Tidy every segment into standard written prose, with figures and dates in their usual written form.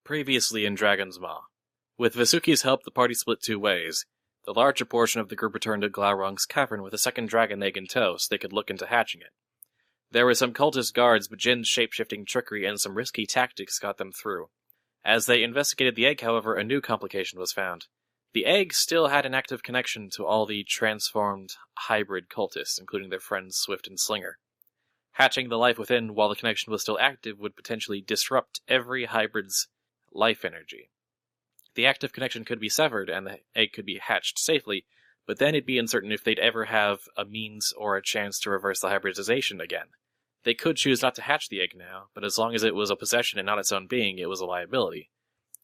Previously in Dragon's Maw. With Vasuki's help, the party split two ways. The larger portion of the group returned to Glaurung's cavern with a second dragon egg in tow so they could look into hatching it. There were some cultist guards, but Jin's shape-shifting trickery and some risky tactics got them through. As they investigated the egg, however, a new complication was found. The egg still had an active connection to all the transformed hybrid cultists, including their friends Swift and Slinger. Hatching the life within while the connection was still active would potentially disrupt every hybrid's life energy. The active connection could be severed and the egg could be hatched safely, but then it'd be uncertain if they'd ever have a means or a chance to reverse the hybridization again. They could choose not to hatch the egg now, but as long as it was a possession and not its own being, it was a liability.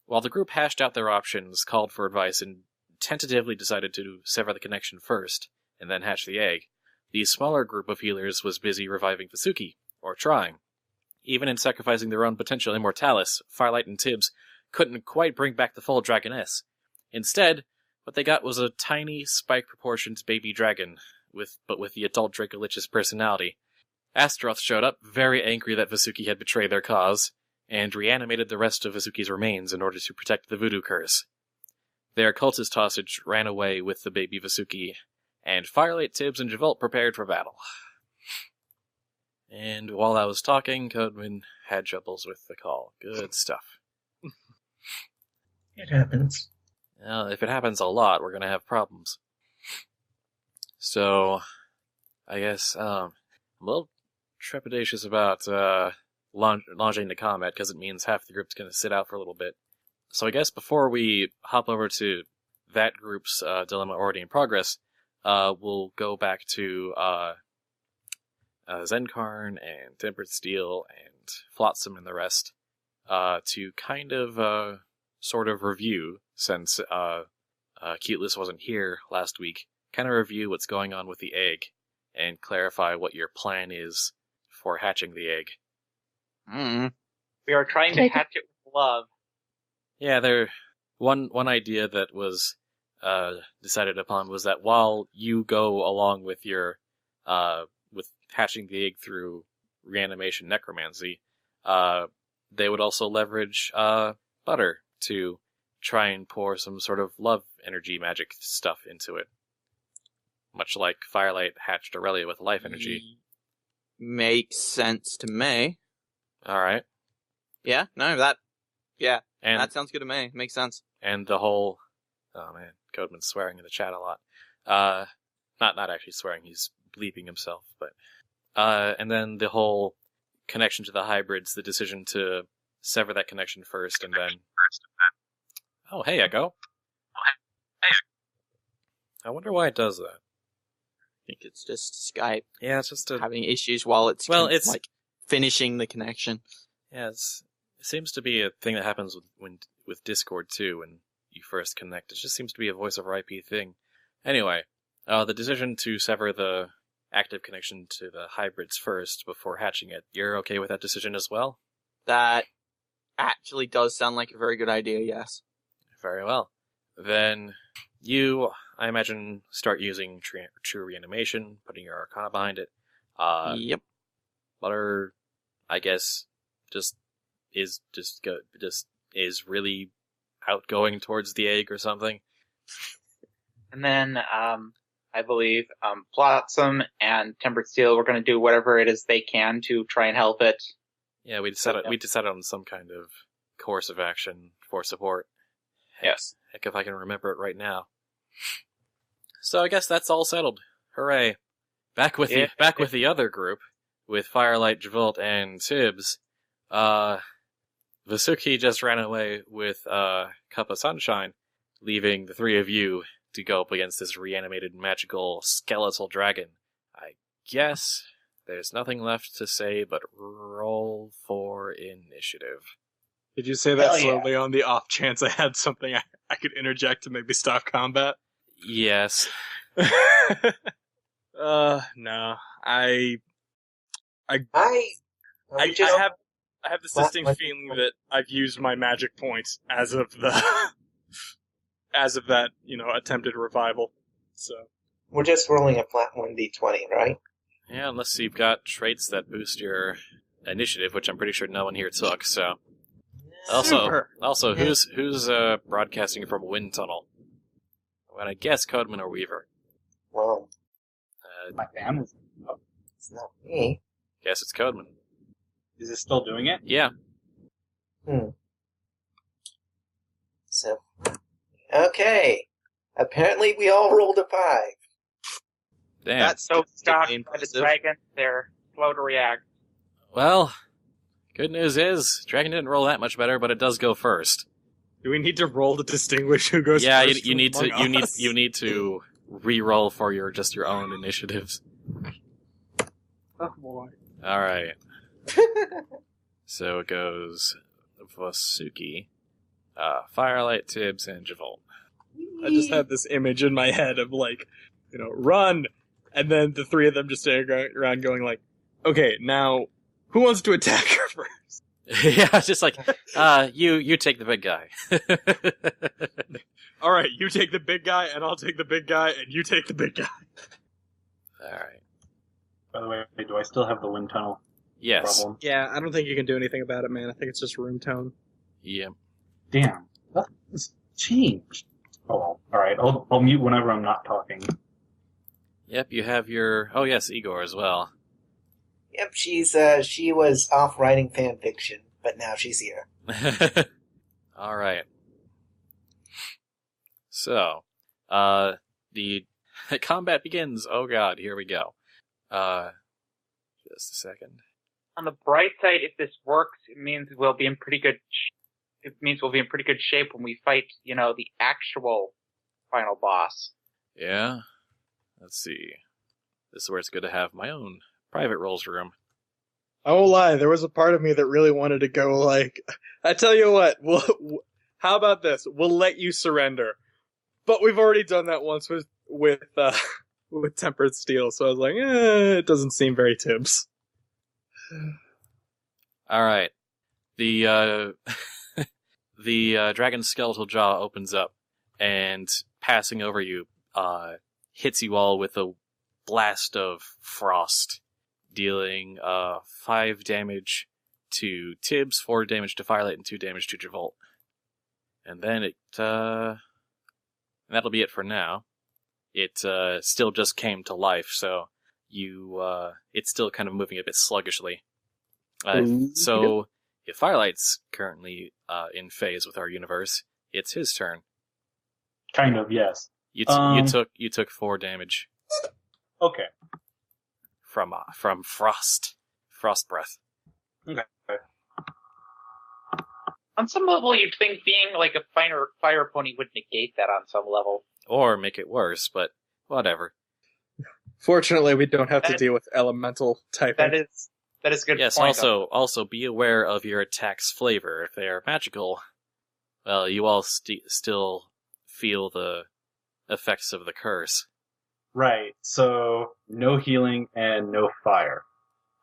While the group hashed out their options, called for advice, and tentatively decided to sever the connection first, and then hatch the egg, the smaller group of healers was busy reviving Vasuki, or trying. Even in sacrificing their own potential immortalis, Firelight and Tibbs couldn't quite bring back the full dragoness. Instead, what they got was a tiny, spike-proportioned baby dragon, with the adult dracolich's personality. Astaroth showed up, very angry that Vasuki had betrayed their cause, and reanimated the rest of Vasuki's remains in order to protect the Voodoo curse. Their cultist hostage ran away with the baby Vasuki, and Firelight, Tibbs, and Javolt prepared for battle. And while I was talking, Codeman had troubles with the call. Good stuff. It happens. Well, if it happens a lot, we're going to have problems. So, I guess, I'm a little trepidatious about launching the combat, because it means half the group's going to sit out for a little bit. So I guess before we hop over to that group's dilemma already in progress, we'll go back to Zenkarn and Tempered Steel and Flotsam and the rest to kind of sort of review, since Cuteless wasn't here last week, kind of review what's going on with the egg and clarify what your plan is for hatching the egg. We are trying to hatch it with love. Yeah, one idea that was decided upon was that while you go along with your with hatching the egg through reanimation necromancy, they would also leverage butter to try and pour some sort of love energy magic stuff into it. Much like Firelight hatched Aurelia with life energy. Makes sense to me. Alright. Yeah, no, that sounds good to me. Makes sense. And the whole... Oh man, Codeman's swearing in the chat a lot. Not actually swearing, he's bleeping himself, but... and then the whole connection to the hybrids, the decision to sever that connection first, and then... Oh, hey, Echo. I wonder why it does that. I think it's just Skype. Yeah, it's just having issues while it's like finishing the connection. Yeah, it seems to be a thing that happens with Discord too. When you first connect, it just seems to be a voice over IP thing. Anyway, the decision to sever the active connection to the hybrids first before hatching it. You're okay with that decision as well? That actually does sound like a very good idea. Yes. Very well. Then you, I imagine, start using True Reanimation, putting your Arcana behind it. Yep. Butter, I guess, is really outgoing towards the egg or something. And then, I believe, Flotsam and Tempered Steel, we're going to do whatever it is they can to try and help it. Yeah, we decided on some kind of course of action for support. Yes. Heck, if I can remember it right now. So I guess that's all settled. Hooray! Back with the other group, with Firelight, Javolt, and Tibbs. Vasuki just ran away with Cup of Sunshine, leaving the three of you to go up against this reanimated magical skeletal dragon. I guess there's nothing left to say but roll for initiative. Did you say that slowly on the off chance I had something I could interject to maybe stop combat? Yes. No. I have this distinct feeling that I've used my magic point as of that, attempted revival. So we're just rolling a flat 1d20, right? Yeah, unless you've got traits that boost your initiative, which I'm pretty sure no one here took, so... Also, who's broadcasting from a wind tunnel? I'm gonna guess Codeman or Weaver. Well, My family's up. it's not me. Guess it's Codeman. Is it still doing it? Yeah. So, okay. Apparently we all rolled a 5. Damn. That's So shocked by the impressive. dragon, they're slow to react. Well, good news is Dragon didn't roll that much better, but it does go first. Do we need to roll to distinguish who goes Yeah, first? you need to among us? you need to re-roll for your own initiatives. Oh boy. All right. So it goes Vasuki, Firelight, Tibbs, and Javolt. I just had this image in my head of like, run, and then the three of them just standing around going like, okay, now who wants to attack her first? Yeah, it's just like, you take the big guy. All right, you take the big guy, and I'll take the big guy, and you take the big guy. All right. By the way, do I still have the wind tunnel Yes. problem? Yeah, I don't think you can do anything about it, man. I think it's just room tone. Yeah. Damn, that's changed. Oh well. All right, I'll mute whenever I'm not talking. Yep. You have your. Oh yes, Igor as well. Yep, she was off writing fan fiction, but now she's here. All right. So, the combat begins. Oh god, here we go. Just a second. On the bright side, if this works, it means we'll be in pretty good. It means we'll be in pretty good shape when we fight, the actual final boss. Yeah. Let's see. This is where it's good to have my own private rolls room. I won't lie, there was a part of me that really wanted to go like, I tell you what, how about this? We'll let you surrender. But we've already done that once with Tempered Steel, so I was like, it doesn't seem very Tibbs. All right. The the dragon's skeletal jaw opens up and passing over you, hits you all with a blast of frost, dealing 5 damage to Tibbs, 4 damage to Firelight, and 2 damage to Javolt. And then that'll be it for now. It still just came to life, so it's still kind of moving a bit sluggishly. So if Firelight's currently in phase with our universe, it's his turn. Kind of, yes. You took 4 damage Okay. from frost breath. Okay. On some level, you'd think being like a fire pony would negate that on some level. Or make it worse, but whatever. Fortunately, we don't have to deal with elemental typing. That is a good Yes, point. also be aware of your attack's flavor. If they are magical, well, you all still feel the effects of the curse. Right, so no healing and no fire.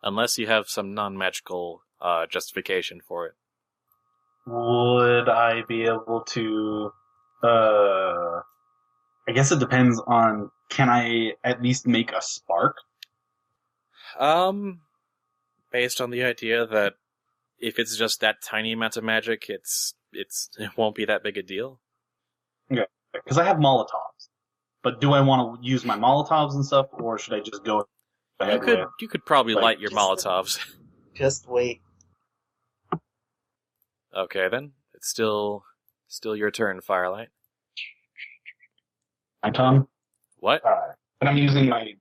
Unless you have some non-magical justification for it. Would I be able to, I guess it depends on, can I at least make a spark? Based on the idea that if it's just that tiny amount of magic, it won't be that big a deal. Okay, because I have Molotovs. But do I want to use my Molotovs and stuff, or should I just go ahead with... You could probably light your Molotovs. Just wait. Okay, then. It's still your turn, Firelight. My tongue? What? And I'm using my,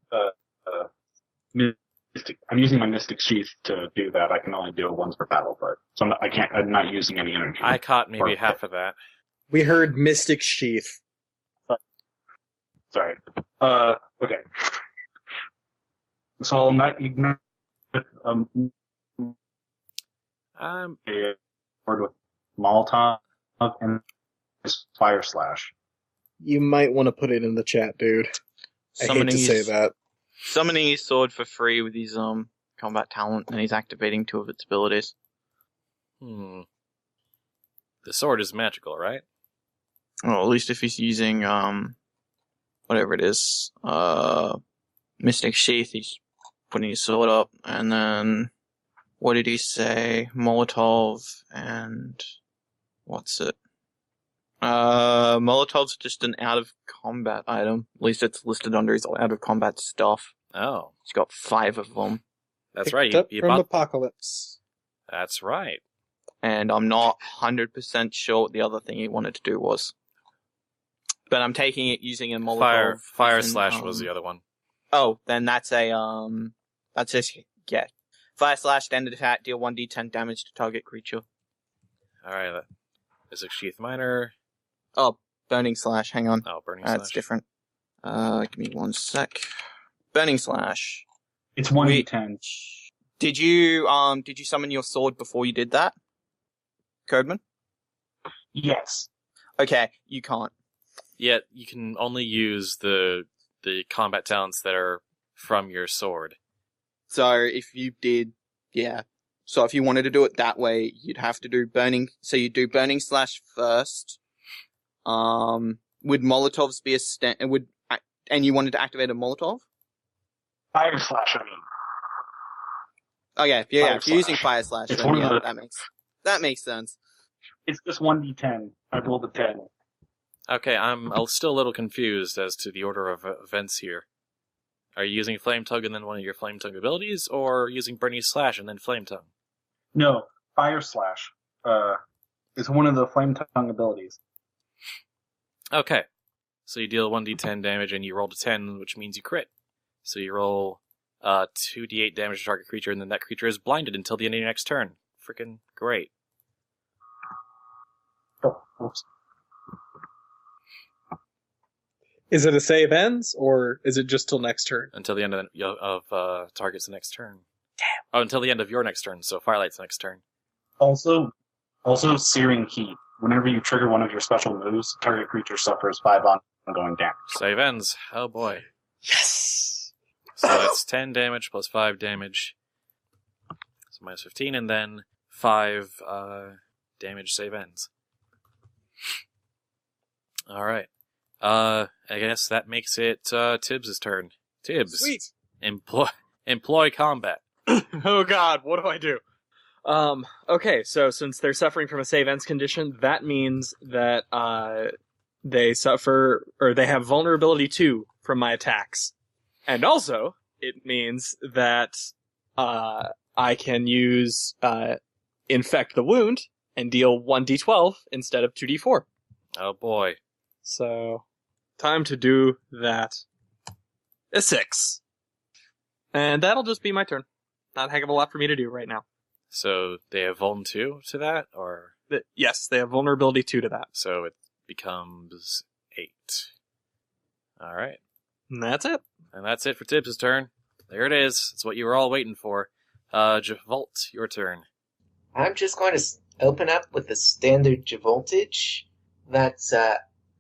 I'm using my Mystic Sheath to do that. I can only do it once per battle, but so I'm not using any energy. I caught maybe half of that. We heard Mystic Sheath. Sorry. Okay. So I'll not ignore a word with Molotov and Fire Slash. You might want to put it in the chat, dude. I hate to say that. Summoning his sword for free with his combat talent, and he's activating 2 of its abilities. The sword is magical, right? Well, at least if he's using whatever it is, Mystic Sheath, he's putting his sword up, and then what did he say? Molotov and What's it? Molotov's just an out of combat item. At least it's listed under his out of combat stuff. Oh, He's got 5 of them. that's Picked right. up You from bought. Apocalypse. That's right. And I'm not 100% sure what the other thing he wanted to do was. But I'm taking it using a Molotov. Fire and, slash was the other one. Oh, then that's just, yeah. Fire slash, standard attack, deal 1d10 damage to target creature. All right. Is it Sheath Miner? Oh, burning slash, hang on. Oh, Burning That's Slash. different. Give me 1 sec. Burning slash. It's 1d10. Did you summon your sword before you did that? Codeman? Yes. Okay, you can't. Yet you can only use the combat talents that are from your sword. So if you did, yeah. So if you wanted to do it that way, you'd have to do burning. So you do burning slash first. Would Molotovs be and you wanted to activate a Molotov? Fire slash, I mean. Oh yeah, Fire if you're slash. using fire slash, It's then one of yeah, the- that makes sense. It's just 1d10. I rolled a 10. Okay, I'm still a little confused as to the order of events here. Are you using Flame Tongue and then one of your Flame Tongue abilities, or using Burning Slash and then Flame Tongue? No, fire slash. Is one of the flame tongue abilities. Okay, so you deal 1d10 damage and you rolled a 10, which means you crit. So you roll 2d8 damage to target creature, and then that creature is blinded until the end of your next turn. Freaking great. Oh, whoops. Is it a save ends, or is it just till next turn? Until the end of target's next turn. Damn. Oh, until the end of your next turn, so Firelight's next turn. Also, Searing Heat. Whenever you trigger one of your special moves, target creature suffers 5 ongoing damage. Save ends. Oh boy. Yes! So that's 10 damage plus 5 damage. So minus 15, and then 5 damage save ends. Alright. I guess that makes it Tibbs' turn. Tibbs. Sweet! Employ combat. Oh god, what do I do? Okay, so since they're suffering from a save ends condition, that means that they suffer, or they have vulnerability 2 from my attacks. And also, it means that I can use Infect the Wound and deal 1d12 instead of 2d4. Oh boy. So, time to do that. A 6. And that'll just be my turn. Not a heck of a lot for me to do right now. So they have Vuln 2 to that, or Yes, they have vulnerability 2 to that. so it becomes 8. Alright. And that's it. And that's it for Tibbs' turn. There it is. It's what you were all waiting for. Javolt, your turn. I'm just going to open up with the standard Voltage. That's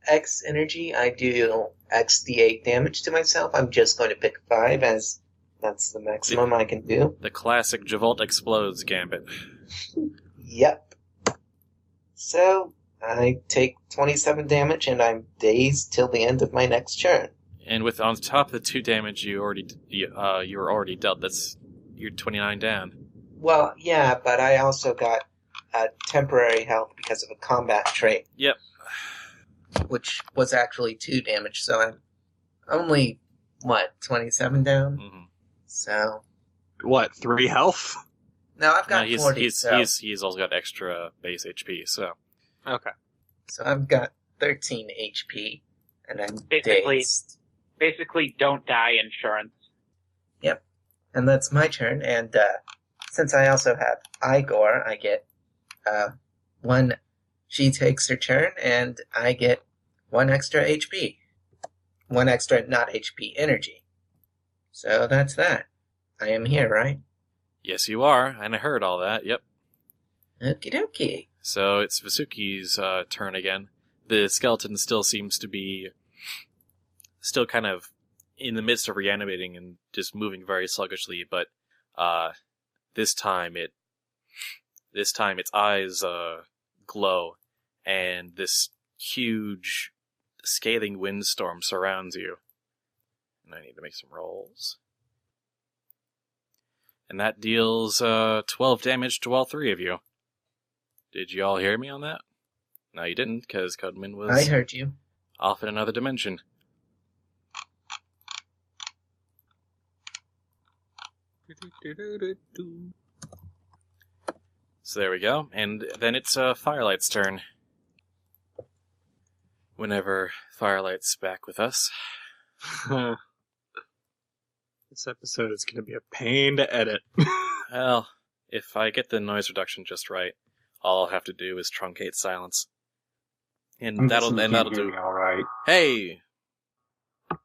X energy. I do X d8 damage to myself. I'm just going to pick 5 as that's the maximum I can do. The classic Javolt explodes gambit. Yep. So I take 27 damage and I'm dazed till the end of my next turn. And with on top of the 2 damage you were already dealt, you're 29 down. Well, yeah, but I also got temporary health because of a combat trait. Yep. Which was actually 2 damage, so I'm only, 27 down? Mm-hmm. So, What, 3 health? no, I've got No, 40, he's also got extra base HP, so. Okay. so I've got 13 HP, and I'm Basically- dazed. Basically, don't die insurance. And that's my turn, and since I also have Igor, I get 1, she takes her turn, and I get 1 extra HP. 1 extra, not HP, energy. So that's that. I am here, right? Yes, you are, and I heard all that, yep. Okie dokie. So it's Vasuki's turn again. The skeleton still seems to be still kind of in the midst of reanimating and just moving very sluggishly, but this time its eyes glow, and this huge scathing windstorm surrounds you. And I need to make some rolls. And that deals 12 damage to all 3 of you. Did you all hear me on that? No, you didn't, because Codeman was I heard you. off in another dimension. So there we go, and then it's Firelight's turn. Whenever Firelight's back with us. This episode is going to be a pain to edit. Well, if I get the noise reduction just right, all I'll have to do is truncate silence. And that'll do. All right. Hey! But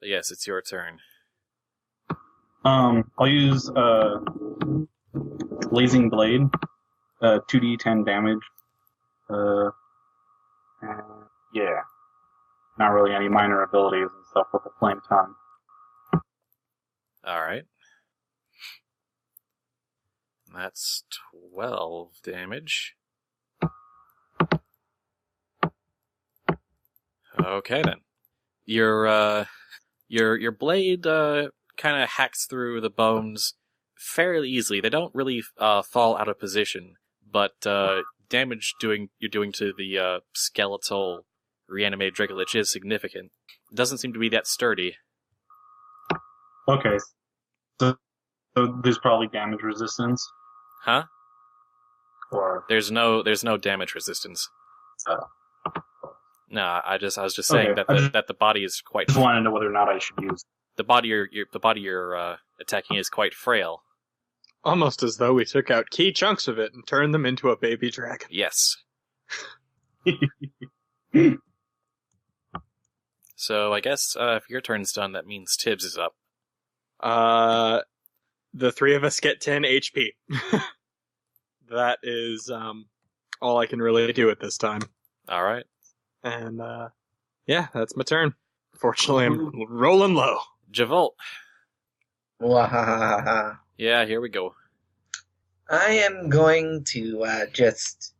yes, it's your turn. I'll use Blazing Blade, 2d10 damage. Yeah, not really any minor abilities and stuff with the flame tongue. Alright. That's 12 damage. Okay then. Your blade kind of hacks through the bones fairly easily. They don't really fall out of position, but damage you're doing to the skeletal reanimated dracolich is significant. It doesn't seem to be that sturdy. Okay, so there's probably damage resistance. Huh? Or There's no damage resistance. Oh. No, I was just saying Okay, that the body is quite. just want to know whether or not I should use. The body you're attacking is quite frail. Almost as though we took out key chunks of it and turned them into a baby dragon. Yes. So I guess if your turn's done, that means Tibbs is up. The three of us get 10 HP. That is all I can really do at this time. All right. And yeah, that's my turn. Fortunately, I'm rolling low. Javolt. Wahahaha. Yeah, here we go. I am going to just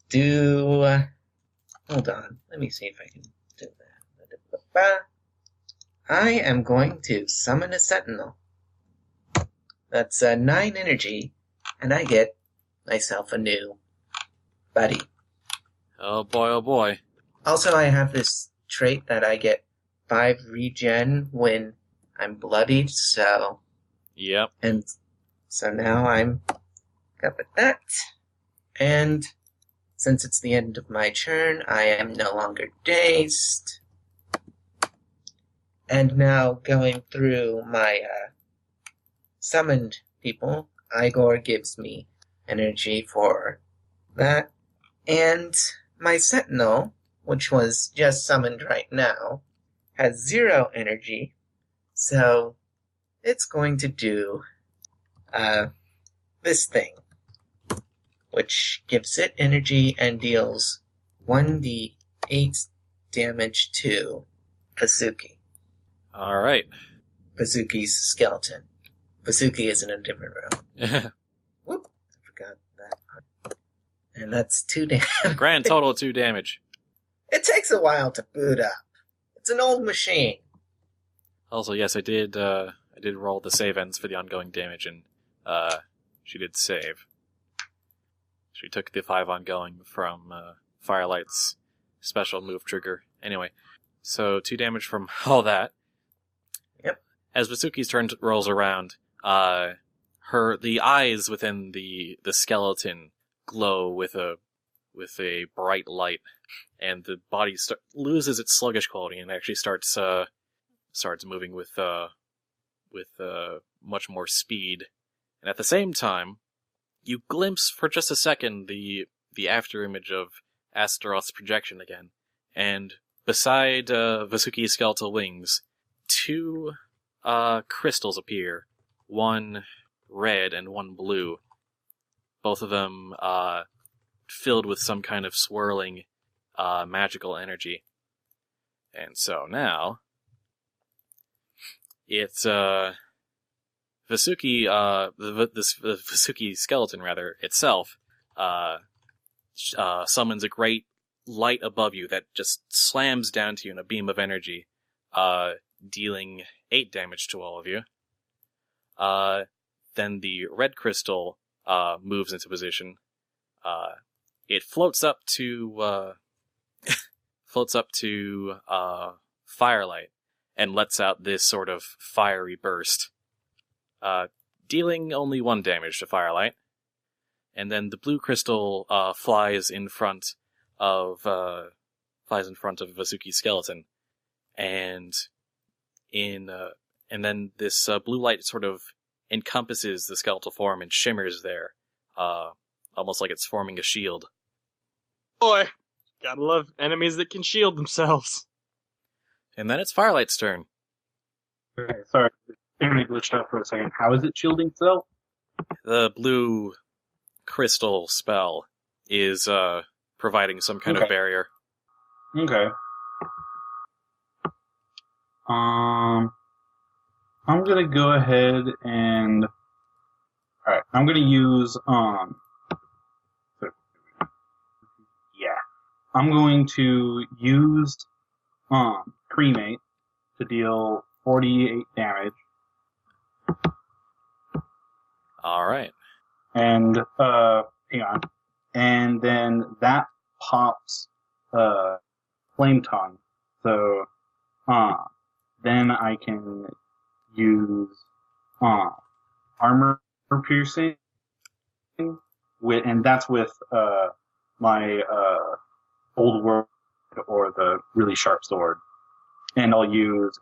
do. Hold on. Let me see if I can do that. I am going to summon a sentinel. That's 9 energy, and I get myself a new buddy. Oh boy. Also, I have this trait that I get 5 regen when I'm bloodied, so... Yep. And so now I'm good with that. And since it's the end of my turn, I am no longer dazed. And now going through my summoned people, Igor gives me energy for that. And my sentinel, which was just summoned right now, has 0 energy. So it's going to do this thing, which gives it energy and deals 1d8 damage to Vasuki. All right. Vasuki's skeleton. Vasuki is in a different room. Whoop, I forgot that. And that's 2 damage. Grand total 2 damage. It takes a while to boot up. It's an old machine. Also, yes, I did roll the save ends for the ongoing damage, and she did save. She took the 5 ongoing from Firelight's special move trigger. Anyway, so 2 damage from all that. Yep. As Vasuki's turn rolls around, the eyes within the skeleton glow with a bright light, and the body loses its sluggish quality and actually starts moving with much more speed. And at the same time, you glimpse for just a second the after image of Astaroth's projection again, and beside Vasuki's skeletal wings, 2 crystals appear, one red and one blue, both of them filled with some kind of swirling magical energy. And so now it's Vasuki, the Vasuki skeleton rather itself summons a great light above you that just slams down to you in a beam of energy, dealing 8 damage to all of you. Then the red crystal moves into position. it floats up to Firelight and lets out this sort of fiery burst, dealing only 1 damage to Firelight. And then the blue crystal flies in front of Vasuki's skeleton, and then this blue light sort of encompasses the skeletal form and shimmers there, almost like it's forming a shield. Boy, gotta love enemies that can shield themselves. And then it's Firelight's turn. Okay, sorry. Internet glitched out for a second. How is it shielding itself? The blue crystal spell is providing some kind of barrier. Okay. I'm gonna go ahead and... Alright, I'm gonna use, I'm going to use, Cremate to deal 48 damage. Alright. And, hang on. And then that pops, Flame Tongue. So, then I can use, Armor Piercing, and that's with, my, Old World or the really sharp sword. And I'll use,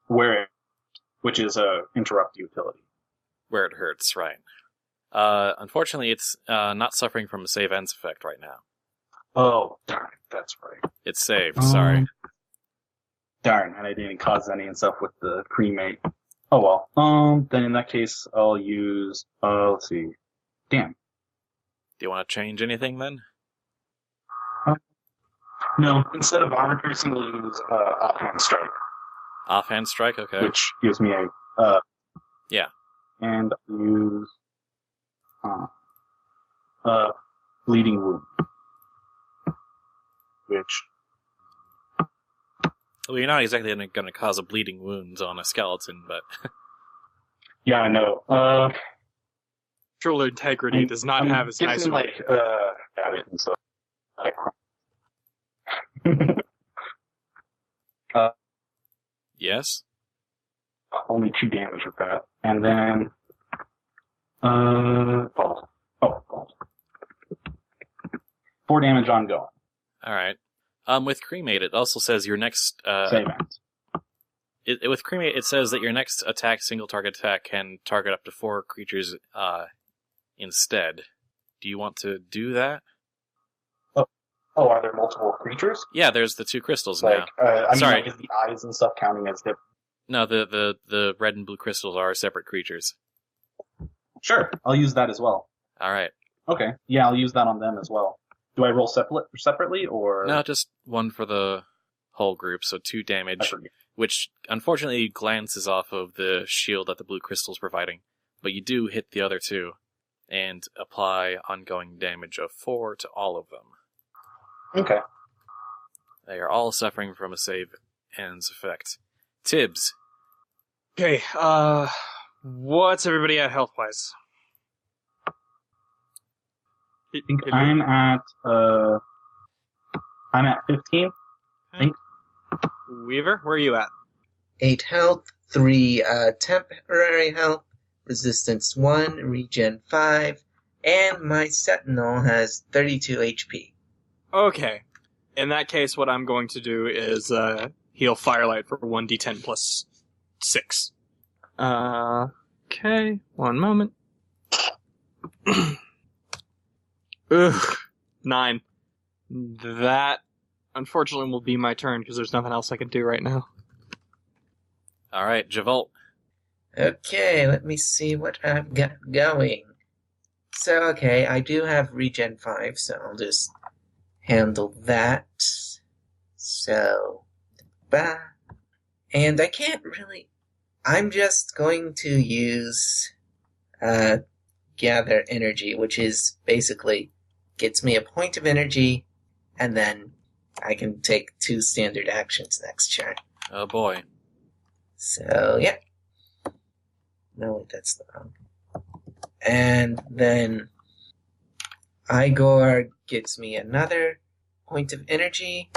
Wear It, which is a interrupt utility. Where it hurts, right. Unfortunately, it's not suffering from a save ends effect right now. Oh, darn, that's right. It's saved, sorry. Darn, and I didn't cause any and stuff with the cremate. Oh well. Then in that case, I'll use, let's see. Damn. Do you want to change anything then? No, instead of armor piercing, I'll use, offhand strike. Offhand strike, okay. Which gives me a, yeah. And I'll use, bleeding wound. Which... Well, you're not exactly going to cause a bleeding wound on a skeleton, but... Yeah, I know. Controller integrity does not have as nice... like, habit and stuff. Yes? Only 2 damage with that. And then... balls. Oh, balls. 4 damage ongoing. Alright. With Cremate, it also says your next... Save ends. With Cremate, it says that your next attack, single target attack, can target up to 4 creatures instead. Do you want to do that? Oh, are there multiple creatures? Yeah, there's the 2 crystals Like, now. Sorry. Is the eyes and stuff counting as different? No, the red and blue crystals are separate creatures. Sure, I'll use that as well. Alright. Okay, yeah, I'll use that on them as well. Do I roll separately, or...? No, just 1 for the whole group, so 2 damage, which unfortunately glances off of the shield that the blue crystal's providing, but you do hit the other 2, and apply ongoing damage of 4 to all of them. Okay. They are all suffering from a save ends effect. Tibbs. Okay, what's everybody at health-wise? I'm at 15. I think. Weaver, where are you at? 8 health, 3 temporary health, resistance 1, regen 5, and my sentinel has 32 HP. Okay. In that case, what I'm going to do is heal Firelight for 1d10 plus 6. Okay, 1 moment. Ugh, 9. That, unfortunately, will be my turn, because there's nothing else I can do right now. Alright, Javolt. Okay, let me see what I've got going. So, okay, I do have regen 5, so I'll just handle that. So, bah. And I can't really... I'm just going to use Gather Energy, which is basically gets me a point of energy, and then I can take 2 standard actions next turn. Oh boy. So, yeah. No, wait, that's the wrong. And then Igor gives me another point of energy,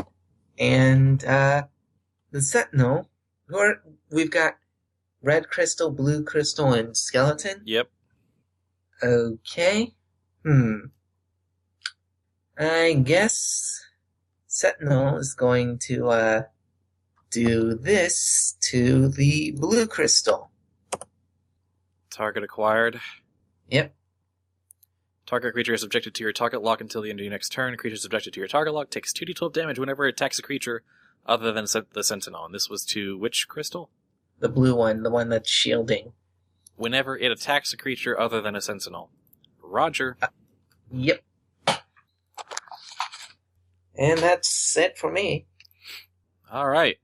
and the Sentinel, we've got red crystal, blue crystal, and skeleton. Yep. Okay. I guess Sentinel is going to do this to the blue crystal. Target acquired. Yep. Target creature is subjected to your target lock until the end of your next turn. Creature subjected to your target lock takes 2d12 damage whenever it attacks a creature other than the Sentinel. And this was to which crystal? The blue one, the one that's shielding. Whenever it attacks a creature other than a Sentinel. Roger. Yep. And that's it for me. Alright.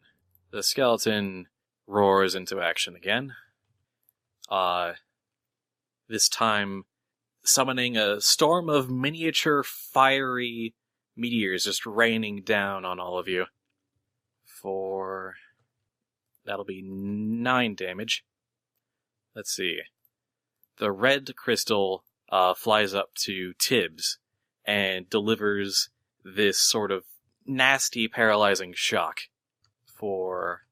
The skeleton roars into action again. This time summoning a storm of miniature fiery meteors just raining down on all of you. That'll be 9 damage. Let's see. The red crystal flies up to Tibbs and delivers this sort of nasty, paralyzing shock for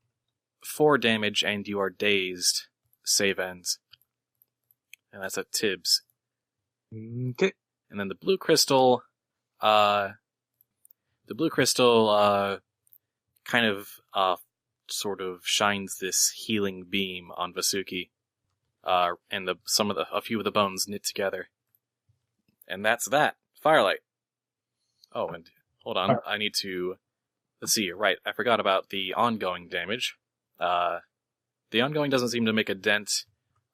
4 damage, and you are dazed. Save ends. And that's at Tibbs. Okay. And then the blue crystal, kind of, sort of shines this healing beam on Vasuki, and a few of the bones knit together. And that's that. Firelight. Oh, and hold on, I need to, let's see, right, I forgot about the ongoing damage. The ongoing doesn't seem to make a dent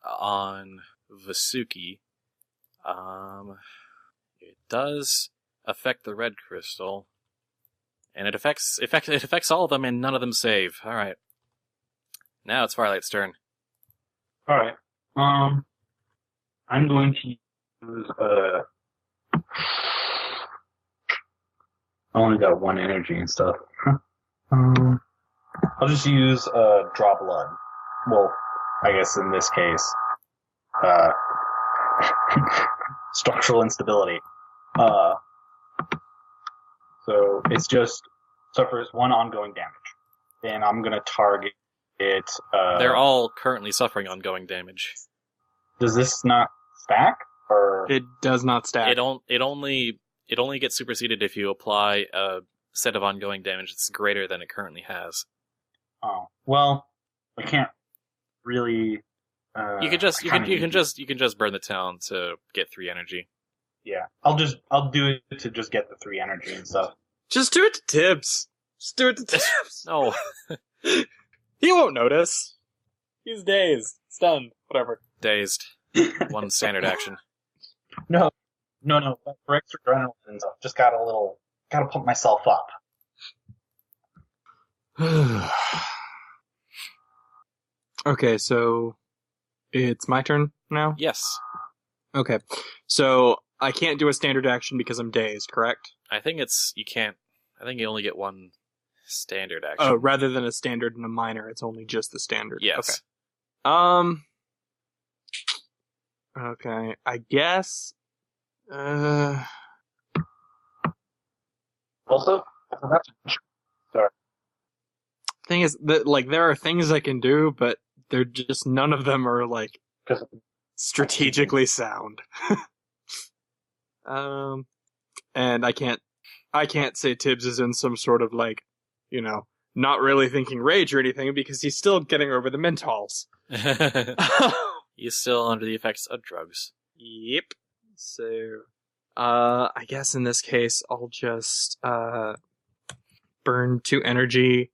on Vasuki. It does affect the red crystal, and it affects all of them, and none of them save. All right, now it's Firelight's turn. All right. I'm going to use I only got 1 energy and stuff. I'll just use draw blood. Well, I guess in this case, structural instability. So it's just suffers 1 ongoing damage, and I'm gonna target it. They're all currently suffering ongoing damage. Does this not stack, or It does not stack. It only gets superseded if you apply a set of ongoing damage that's greater than it currently has. Oh, well, I can't really. You can just burn the town to get 3 energy. Yeah, I'll do it to just get the 3 energy and stuff. Just do it to Tibbs. Just do it to Tibbs. No. He won't notice. He's dazed. Stunned. Whatever. Dazed. 1 standard action. No. For extra adrenaline and stuff, just gotta pump myself up. Okay, so it's my turn now? Yes. Okay. So I can't do a standard action because I'm dazed, correct? I think you only get 1 standard action. Oh, rather than a standard and a minor, it's only just the standard. Yes. Okay. Okay, I guess. Also, sorry. Thing is that there are things I can do, but they're just none of them are strategically sound. And I can't say Tibbs is in some sort of not really thinking rage or anything because he's still getting over the mentals. He's still under the effects of drugs. Yep. So, I guess in this case, I'll just, burn 2 energy,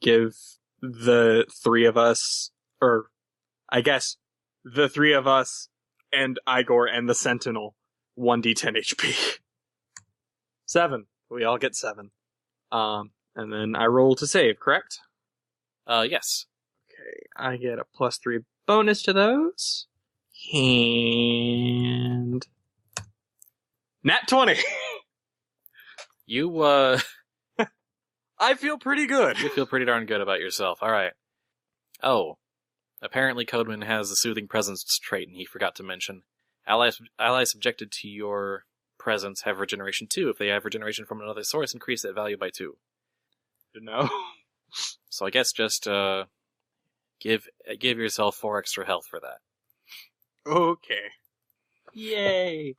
give the 3 of us, or, I guess, the 3 of us and Igor and the Sentinel 1d10 HP. 7. We all get 7. And then I roll to save, correct? Yes. Okay, I get a +3 bonus to those. And nat 20. You, I feel pretty good. You feel pretty darn good about yourself. Alright. Oh. Apparently Codeman has the Soothing Presence trait, and he forgot to mention. Allies subjected to your presents have regeneration 2. If they have regeneration from another source, increase that value by 2. You know? So I guess just give yourself 4 extra health for that. Okay. Yay!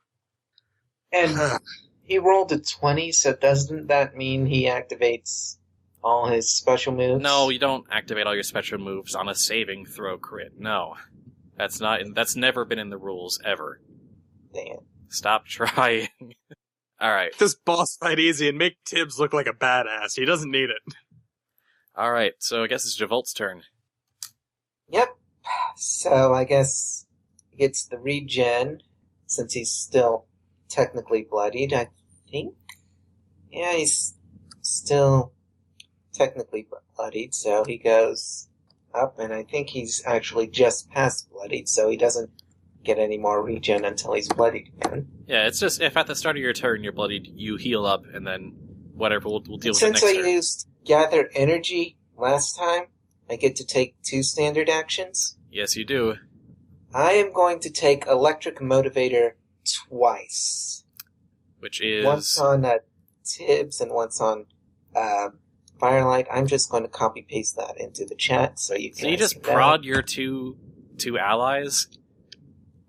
And he rolled a 20, so doesn't that mean he activates all his special moves? No, you don't activate all your special moves on a saving throw crit. No. That's never been in the rules, ever. Damn. Stop trying. Alright. This boss fight easy and make Tibbs look like a badass. He doesn't need it. Alright, so I guess it's Javolt's turn. Yep. So I guess he gets the regen, since he's still technically bloodied, I think? Yeah, he's still technically bloodied, so he goes up, and I think he's actually just past bloodied, so he doesn't get any more regen until he's bloodied again. Yeah, it's just, if at the start of your turn you're bloodied, you heal up, and then whatever, we'll deal with it Since next I turn. used Gather Energy last time, I get to take 2 standard actions. Yes, you do. I am going to take Electric Motivator twice. Which is... Once on Tibbs and once on Firelight. I'm just going to copy-paste that into the chat so you can So you just prod your two allies?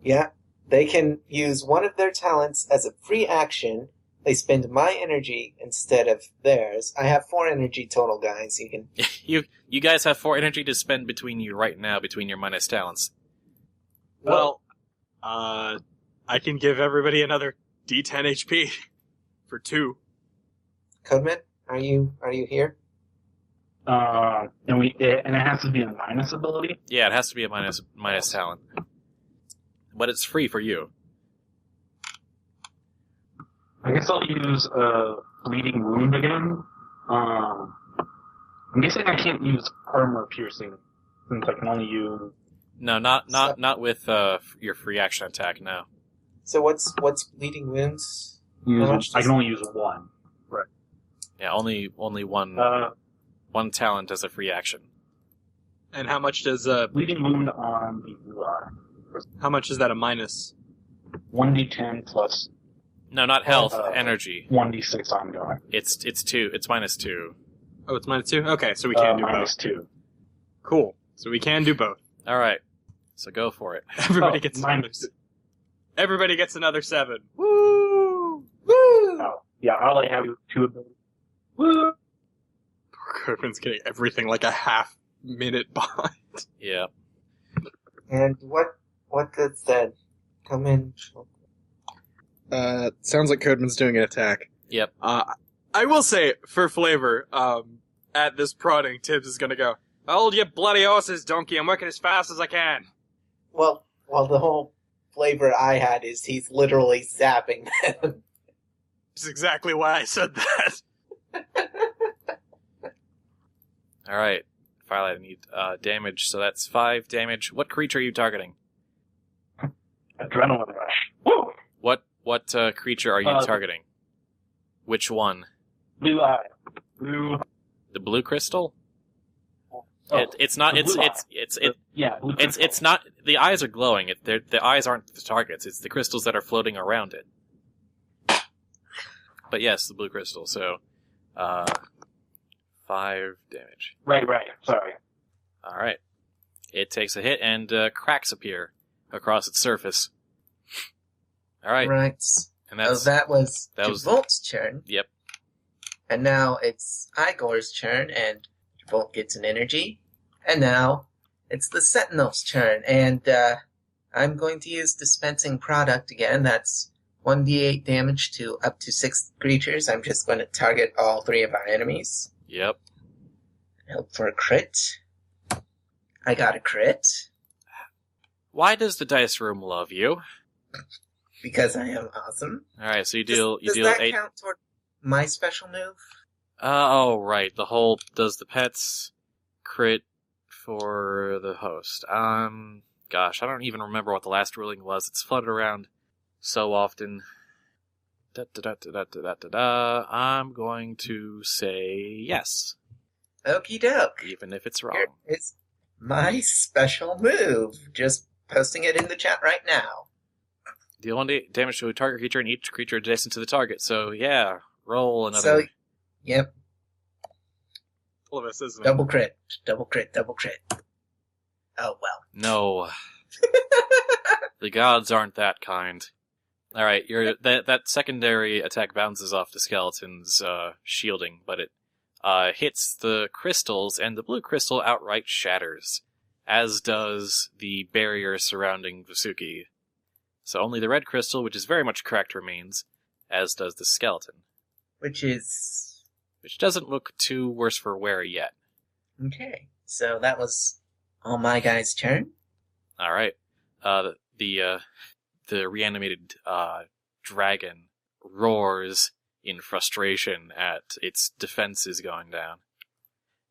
Yeah. They can use one of their talents as a free action. They spend my energy instead of theirs. I have 4 energy total, guys. You can... You guys have 4 energy to spend between you right now, between your minus talents. Well, I can give everybody another D10 HP for 2. Codeman, are you here? And it has to be a minus ability. Yeah, it has to be a minus talent. But it's free for you. I guess I'll use bleeding wound again. I'm guessing I can't use armor piercing since I can only use. No, not with your free action attack. No. So what's bleeding wounds? How much I can only use 1. Right. Yeah, only one one talent as a free action. And how much does Bleeding wound on the how much is that a minus? 1d10 plus No, not health, energy. 1d6 ongoing. It's 2. It's minus 2. Oh, it's minus 2? Okay, so we can do minus both. 2. Cool. So we can do both. All right. So go for it. Everybody gets minus. Everybody gets another 7. Woo! Woo! Oh, yeah, I'll only have 2 abilities. Woo! Poor Codeman's getting everything like a half-minute behind. Yeah. And what does that come in? Sounds like Codeman's doing an attack. Yep. I will say, for flavor, at this prodding, Tibbs is gonna go, "Hold your bloody horses, donkey, I'm working as fast as I can." Well, the whole flavor I had is he's literally zapping them. That's exactly why I said that. All right. Firelight, I need damage, so that's 5 damage. What creature are you targeting? Adrenaline rush. Woo! What creature are you targeting? Which one? Blue eye. Blue. The blue crystal? Oh, It's not. the blue eye. Blue It's not. The eyes are glowing. The eyes aren't the targets. It's the crystals that are floating around it. But yes, the blue crystal. So, 5 damage. Right. Sorry. All right. It takes a hit and cracks appear across its surface. All right. Right. And that's So that was that was- Javolt's turn. Yep. And now it's Igor's turn, and Javolt gets an energy. And now it's the Sentinel's turn, and I'm going to use Dispensing Product again. That's 1d8 damage to up to 6 creatures. I'm just going to target all 3 of our enemies. Yep. Hope for a crit. I got a crit, Why does the dice room love you? because I am awesome. All right. So you deal Does 8. that count toward my special move? Oh, right. The whole does the pets crit for the host. Gosh, I don't even remember what the last ruling was. It's floated around so often. I'm going to say yes, Okie doke. even if it's Here wrong. is my special move. Just posting it in the chat right now. Deal 1d damage to a target creature and each creature adjacent to the target. So, yeah, roll another. So, yep. All of us, isn't Double crit. Double crit. Double crit. Oh, well. No. The gods aren't that kind. Alright, that secondary attack bounces off the skeleton's shielding, but it hits the crystals, and the blue crystal outright shatters, as does the barrier surrounding Vasuki. So only the red crystal, which is very much cracked, remains, as does the skeleton. Which doesn't look too worse for wear yet. Okay, so that was all my guy's turn. Alright. The reanimated dragon roars in frustration at its defenses going down,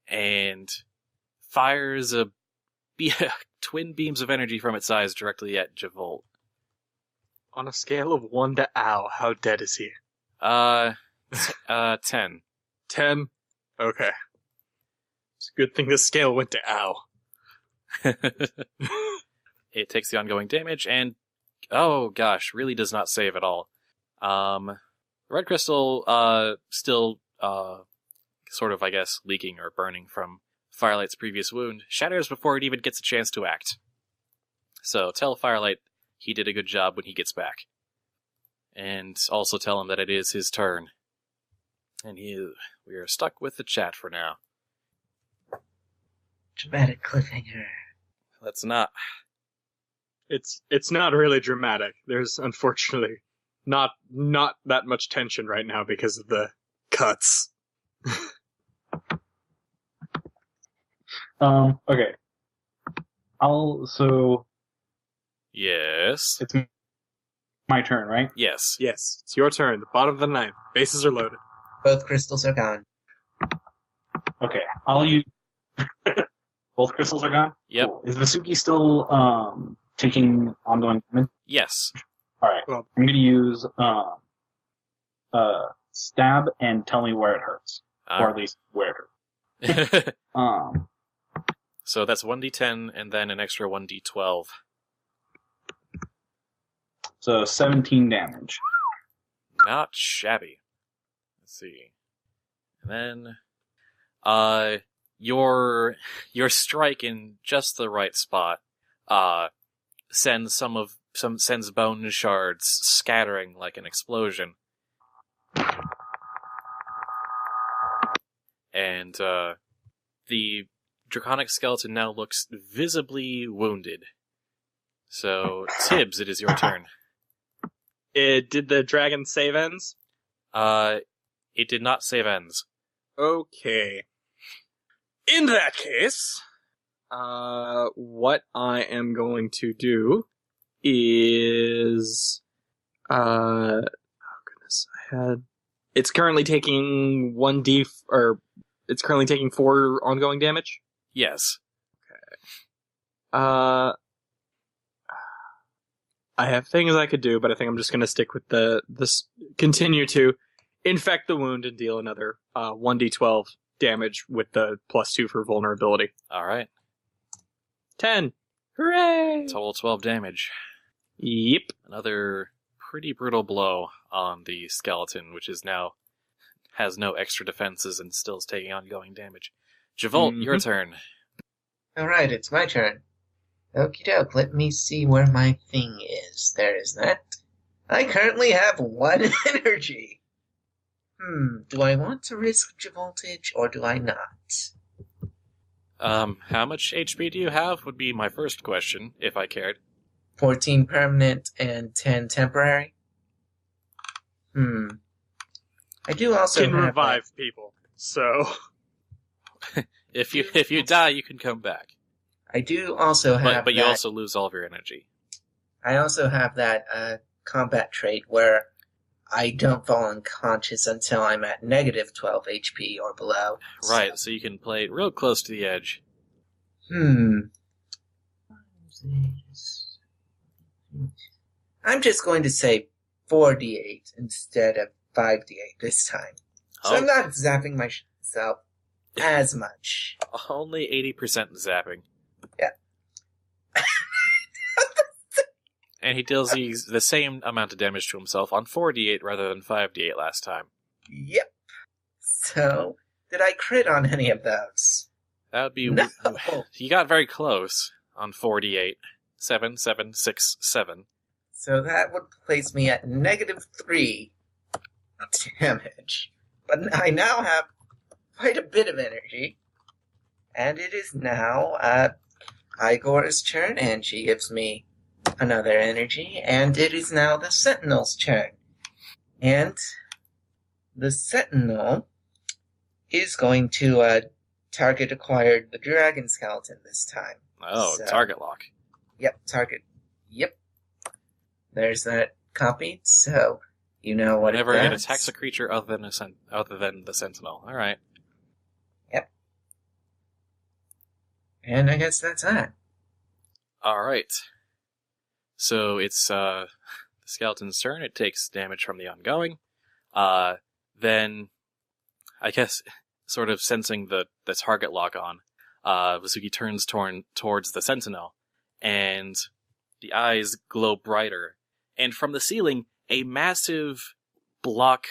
and fires twin beams of energy from its eyes directly at Javolt. On a scale of 1 to ow, how dead is he? 10. 10? Okay. It's a good thing the scale went to ow. It takes the ongoing damage, and oh gosh, really does not save at all. Red crystal, still, sort of, I guess, leaking or burning from Firelight's previous wound, shatters before it even gets a chance to act. So tell Firelight he did a good job when he gets back. And also tell him that it is his turn. And we are stuck with the chat for now. Dramatic cliffhanger. Let's not. It's not really dramatic. There's unfortunately not that much tension right now because of the cuts. Okay. Yes. It's my turn, right? Yes. Yes, it's your turn. The bottom of the ninth. Bases are loaded. Both crystals are gone. Okay. I'll use... Both crystals are gone? Yep. Cool. Is Vasuki still taking ongoing damage? Yes. Alright. Well- I'm going to use stab and tell me where it hurts. Or at least where it hurts. So that's 1d10 and then an extra 1d12. So 17 damage. Not shabby. Let's see. And then, your strike in just the right spot, sends sends bone shards scattering like an explosion. And, the draconic skeleton now looks visibly wounded. So, Tibbs, it is your turn. Did the dragon save ends? It did not save ends. Okay. In that case, what I am going to do is, oh goodness, it's currently taking 4 ongoing damage? Yes. I have things I could do, but I think I'm just going to stick with continue to infect the wound and deal another 1d12 damage with the +2 for vulnerability. Alright. 10. Hooray! Total 12 damage. Yep. Another pretty brutal blow on the skeleton, which is now has no extra defenses and still is taking ongoing damage. Javolt, your turn. Alright, it's my turn. Okie doke, let me see where my thing is. There is that. I currently have 1 energy. Do I want to risk Javoltage or do I not? How much HP do you have would be my first question, if I cared. 14 permanent and 10 temporary. I do also Can have revive people, so... If you die, you can come back. I do also have but you also lose all of your energy. I also have that combat trait where I don't fall unconscious until I'm at negative 12 HP or below. Right, so you can play it real close to the edge. I'm just going to say 4d8 instead of 5d8 this time. So I'm not zapping myself as much. Only 80% zapping. Yeah. And he deals the same amount of damage to himself on 4d8 rather than 5d8 last time. Yep. So, did I crit on any of those? That would be... No. You got very close on 4d8. 7, 7, 6, 7. So that would place me at -3 damage. But I now have quite a bit of energy. And it is now Igor's turn, and she gives me another energy. And it is now the Sentinel's turn. And the Sentinel is going to target acquired the Dragon Skeleton this time. Oh, So- target lock. Yep, target. Yep. There's that copied, so you know what Whenever it it does. attacks a creature other than the Sentinel. Alright. And I guess that's that. Alright. So it's the skeleton's turn. It takes damage from the ongoing. Then, I guess, sort of sensing the target lock on, Vasuki turns towards the Sentinel, and the eyes glow brighter. And from the ceiling, a massive block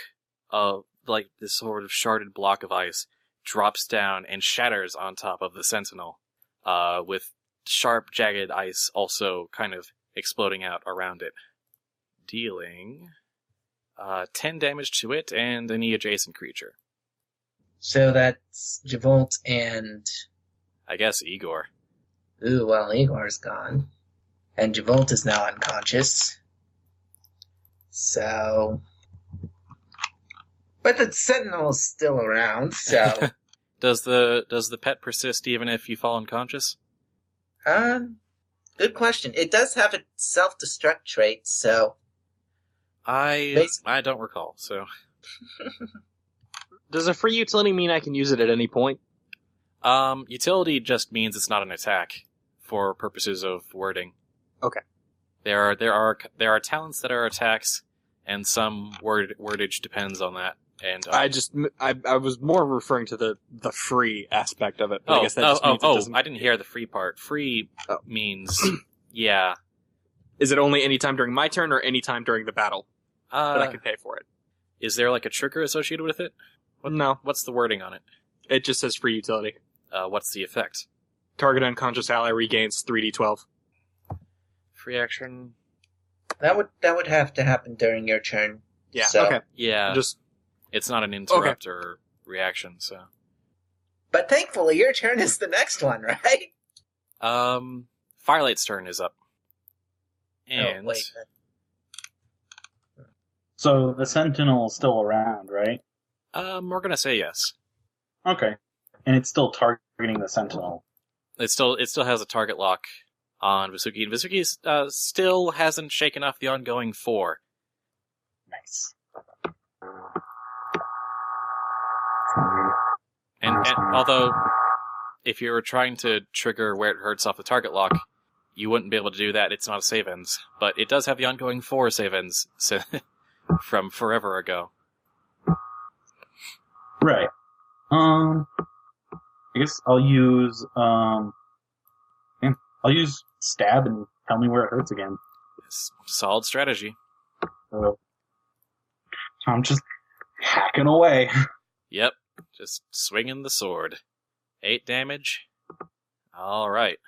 of, like, this sort of sharded block of ice drops down and shatters on top of the Sentinel, with sharp, jagged ice also kind of exploding out around it, dealing 10 damage to it and any adjacent creature. So that's Javolt and... I guess Igor. Ooh, well, Igor's gone. And Javolt is now unconscious. So... But the Sentinel is still around, so... Does the pet persist even if you fall unconscious? Good question. It does have a self-destruct trait, so... I don't recall, so... Does a free utility mean I can use it at any point? Utility just means it's not an attack, for purposes of wording. Okay. There are talents that are attacks, and some wordage depends on that. And I was more referring to the free aspect of it. But I guess that just means it doesn't... I didn't hear the free part. Free means, yeah. Is it only any time during my turn or any time during the battle that I can pay for it? Is there like a trigger associated with it? No. What's the wording on it? It just says free utility. What's the effect? Target unconscious ally regains 3d12. Free action? That would have to happen during your turn. Yeah, So- okay. Yeah. It's not an interrupt or reaction, so. But thankfully, your turn is the next one, right? Firelight's turn is up. And Oh, wait. So the Sentinel is still around, right? we're gonna say yes. Okay. And it's still targeting the Sentinel. It still has a target lock on Vasuki, and Vasuki still hasn't shaken off the ongoing 4. Nice. And although, if you were trying to trigger where it hurts off the target lock, you wouldn't be able to do that. It's not a save ends. But it does have the ongoing 4 save ends from forever ago. Right. I guess I'll use stab and tell me where it hurts again. It's solid strategy. So I'm just hacking away. Yep. Just swinging the sword. 8 damage. Alright.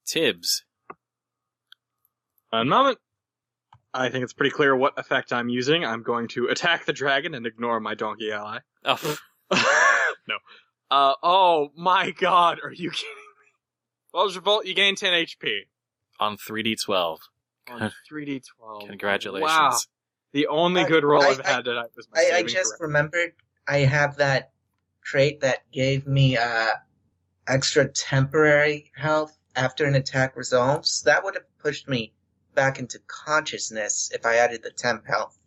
Tibbs. Moment. I think it's pretty clear what effect I'm using. I'm going to attack the dragon and ignore my donkey ally. Oh, No. Oh my god, are you kidding me? Well, Javolt, you gain 10 HP. on 3d12. On 3d12. Congratulations. Wow. The only good roll I've had tonight was my I saving just throw. remembered I have that trait that gave me extra temporary health after an attack resolves. That would have pushed me back into consciousness if I added the temp health.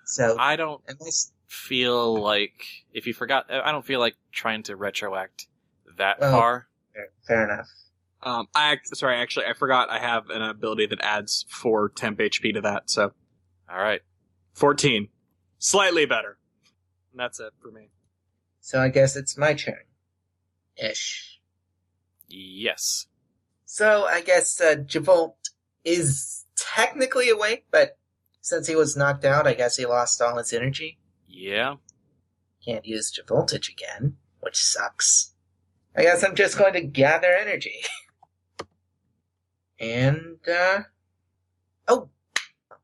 So, I don't am I s- feel like, if you forgot, I don't feel like trying to retroact that Well- far. fair enough. Actually, I forgot I have an ability that adds 4 temp HP to that, so Alright. 14. Slightly better. And that's it for me. So I guess it's my turn. Ish. Yes. So I guess Javolt is technically awake, but since he was knocked out, I guess he lost all his energy. Yeah. Can't use voltage again, which sucks. I guess I'm just going to gather energy. And, oh,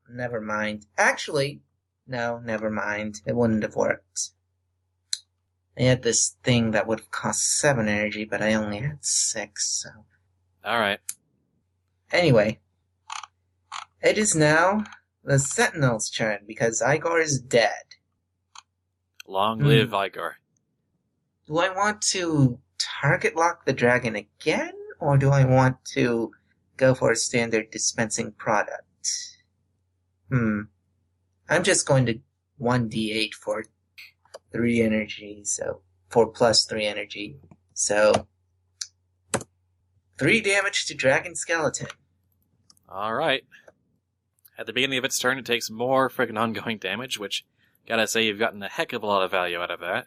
never mind. Actually, no, never mind. It wouldn't have worked. I had this thing that would have cost 7 energy, but I only had 6, so... Alright. Anyway, it is now the Sentinel's turn, because Igor is dead. Long live Igor. Do I want to target lock the dragon again, or do I want to go for a standard dispensing product? I'm just going to 1d8 for 3 energy, so 4 plus 3 energy. So 3 damage to Dragon Skeleton. Alright. At the beginning of its turn, it takes more friggin' ongoing damage, which, gotta say, you've gotten a heck of a lot of value out of that.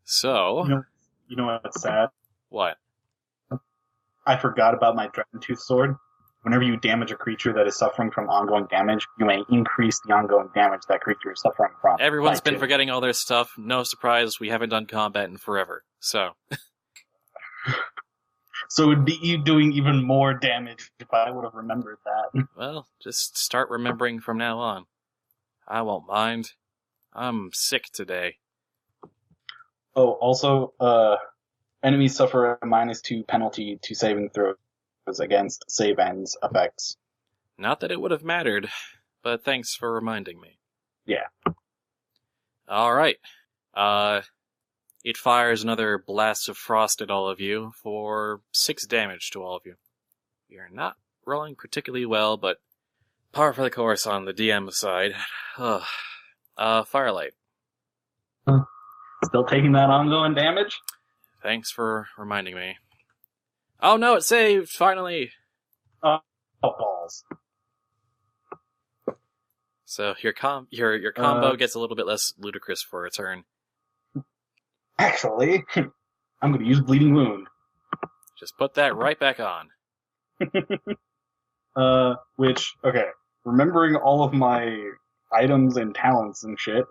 So... You know what's sad? What? I forgot about my Dragon Tooth Sword. Whenever you damage a creature that is suffering from ongoing damage, you may increase the ongoing damage that creature is suffering from. Everyone's been forgetting all their stuff. No surprise, we haven't done combat in forever. So... So it would be you doing even more damage if I would have remembered that. Well, just start remembering from now on. I won't mind. I'm sick today. Oh, also, enemies suffer a -2 penalty to saving throws against save ends effects. Not that it would have mattered, but thanks for reminding me. Yeah. Alright. It fires another blast of frost at all of you for 6 damage to all of you. You're not rolling particularly well, but par for the course on the DM side. Firelight. Still taking that ongoing damage? Thanks for reminding me. Oh no, it saved, finally! Oh, balls. So your combo gets a little bit less ludicrous for a turn. Actually, I'm going to use Bleeding Wound. Just put that right back on. Okay, remembering all of my items and talents and shit.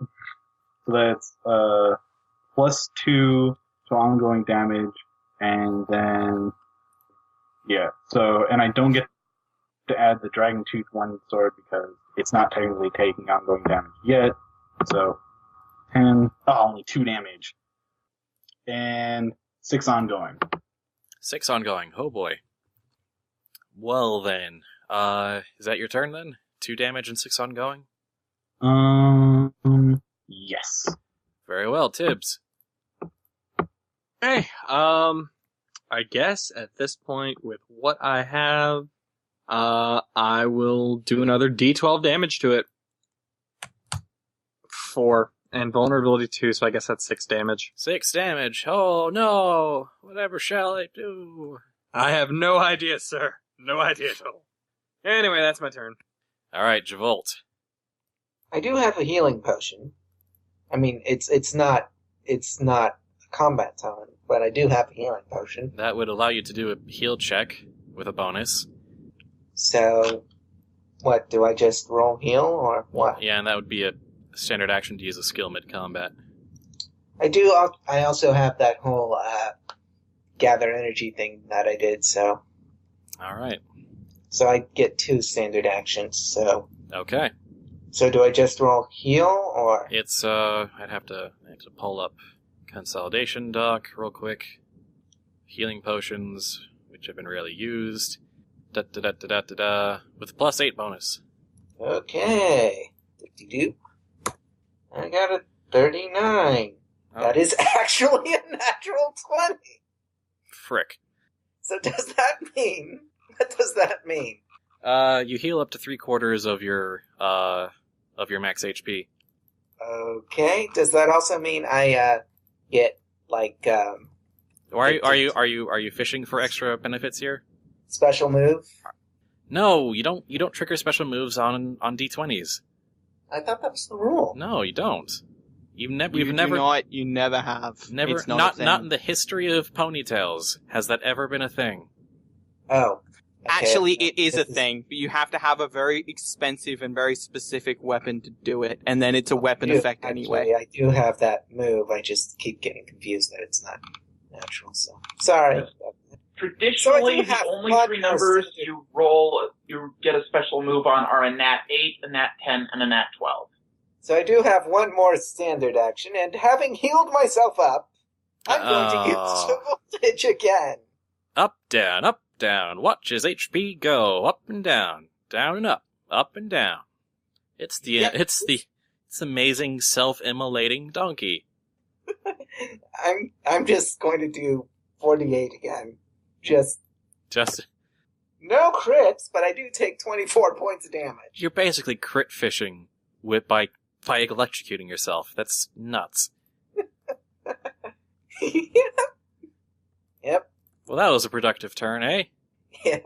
So that's, +2 to ongoing damage, and then, yeah, so, and I don't get to add the Dragon Tooth One Sword because it's not technically taking ongoing damage yet, so, only 2 damage. And 6 ongoing. 6 ongoing. Oh boy. Well then, is that your turn then? 2 damage and 6 ongoing? Yes. Very well, Tibbs. Hey, I guess at this point with what I have, I will do another D12 damage to it. 4. And vulnerability 2, so I guess that's 6 damage. 6 damage. Oh no! Whatever shall I do? I have no idea, sir. No idea at all. Anyway, that's my turn. Alright, Javolt. I do have a healing potion. I mean, it's not a combat talent, but I do have a healing potion. That would allow you to do a heal check with a bonus. So, what, do I just roll heal, or what? Yeah, and that would be a standard action to use a skill mid-combat. I also have that whole, gather energy thing that I did, so... Alright. So I get 2 standard actions, so... Okay. So do I just roll heal, or... It's, I'd have to pull up Consolidation Doc real quick. Healing potions, which have been rarely used. Da-da-da-da-da-da-da. With +8 bonus. Okay. Do-do-do. I got a 39. Oh. That is actually a natural 20. Frick. So does that mean... What does that mean? You heal up to 3/4 of your max HP. Okay. Does that also mean I get like Are you fishing for extra benefits here? special move? No, you don't trigger special moves on D20s. I thought that was the rule. No, you don't. You never have. Never, It's not a thing. not in the history of ponytails has that ever been a thing. Oh. Actually, it is a thing, but you have to have a very expensive and very specific weapon to do it, and then it's a weapon effect anyway. I do have that move. I just keep getting confused that it's not natural. So sorry. Traditionally, the only three numbers you get a special move on are a Nat 8, a Nat 10, and a Nat 12. So I do have one more standard action, and having healed myself up, I'm going to use the voltage again. Up, down. Watch his HP go up and down and up and down. It's amazing self-immolating donkey. I'm just going to do 48 again. Just no crits, but I do take 24 points of damage. You're basically crit fishing by electrocuting yourself. That's nuts. Yep. Well, that was a productive turn, eh? Yeah.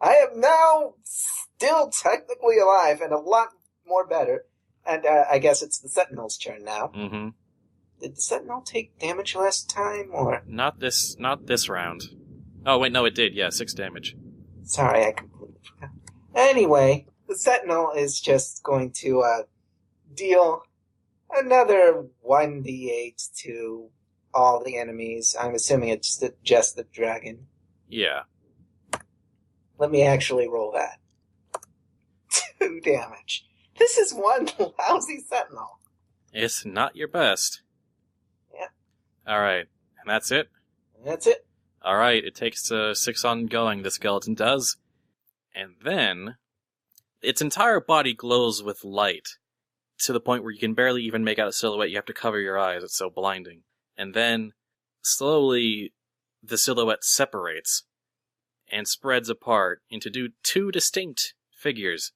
I am now still technically alive and a lot more better. And I guess it's the Sentinel's turn now. Mm-hmm. Did the Sentinel take damage last time, or? Not this round. Oh, wait, no, it did. Yeah, 6 damage. Sorry, I completely forgot. Anyway, the Sentinel is just going to deal another 1d8 to all the enemies. I'm assuming it's just the dragon. Yeah. Let me actually roll that. 2 damage. This is one lousy Sentinel. It's not your best. Yeah. Alright, and that's it? That's it. Alright, it takes 6 ongoing, the skeleton does. And then, its entire body glows with light, to the point where you can barely even make out a silhouette. You have to cover your eyes, it's so blinding. And then, slowly, the silhouette separates, and spreads apart into 2 distinct figures.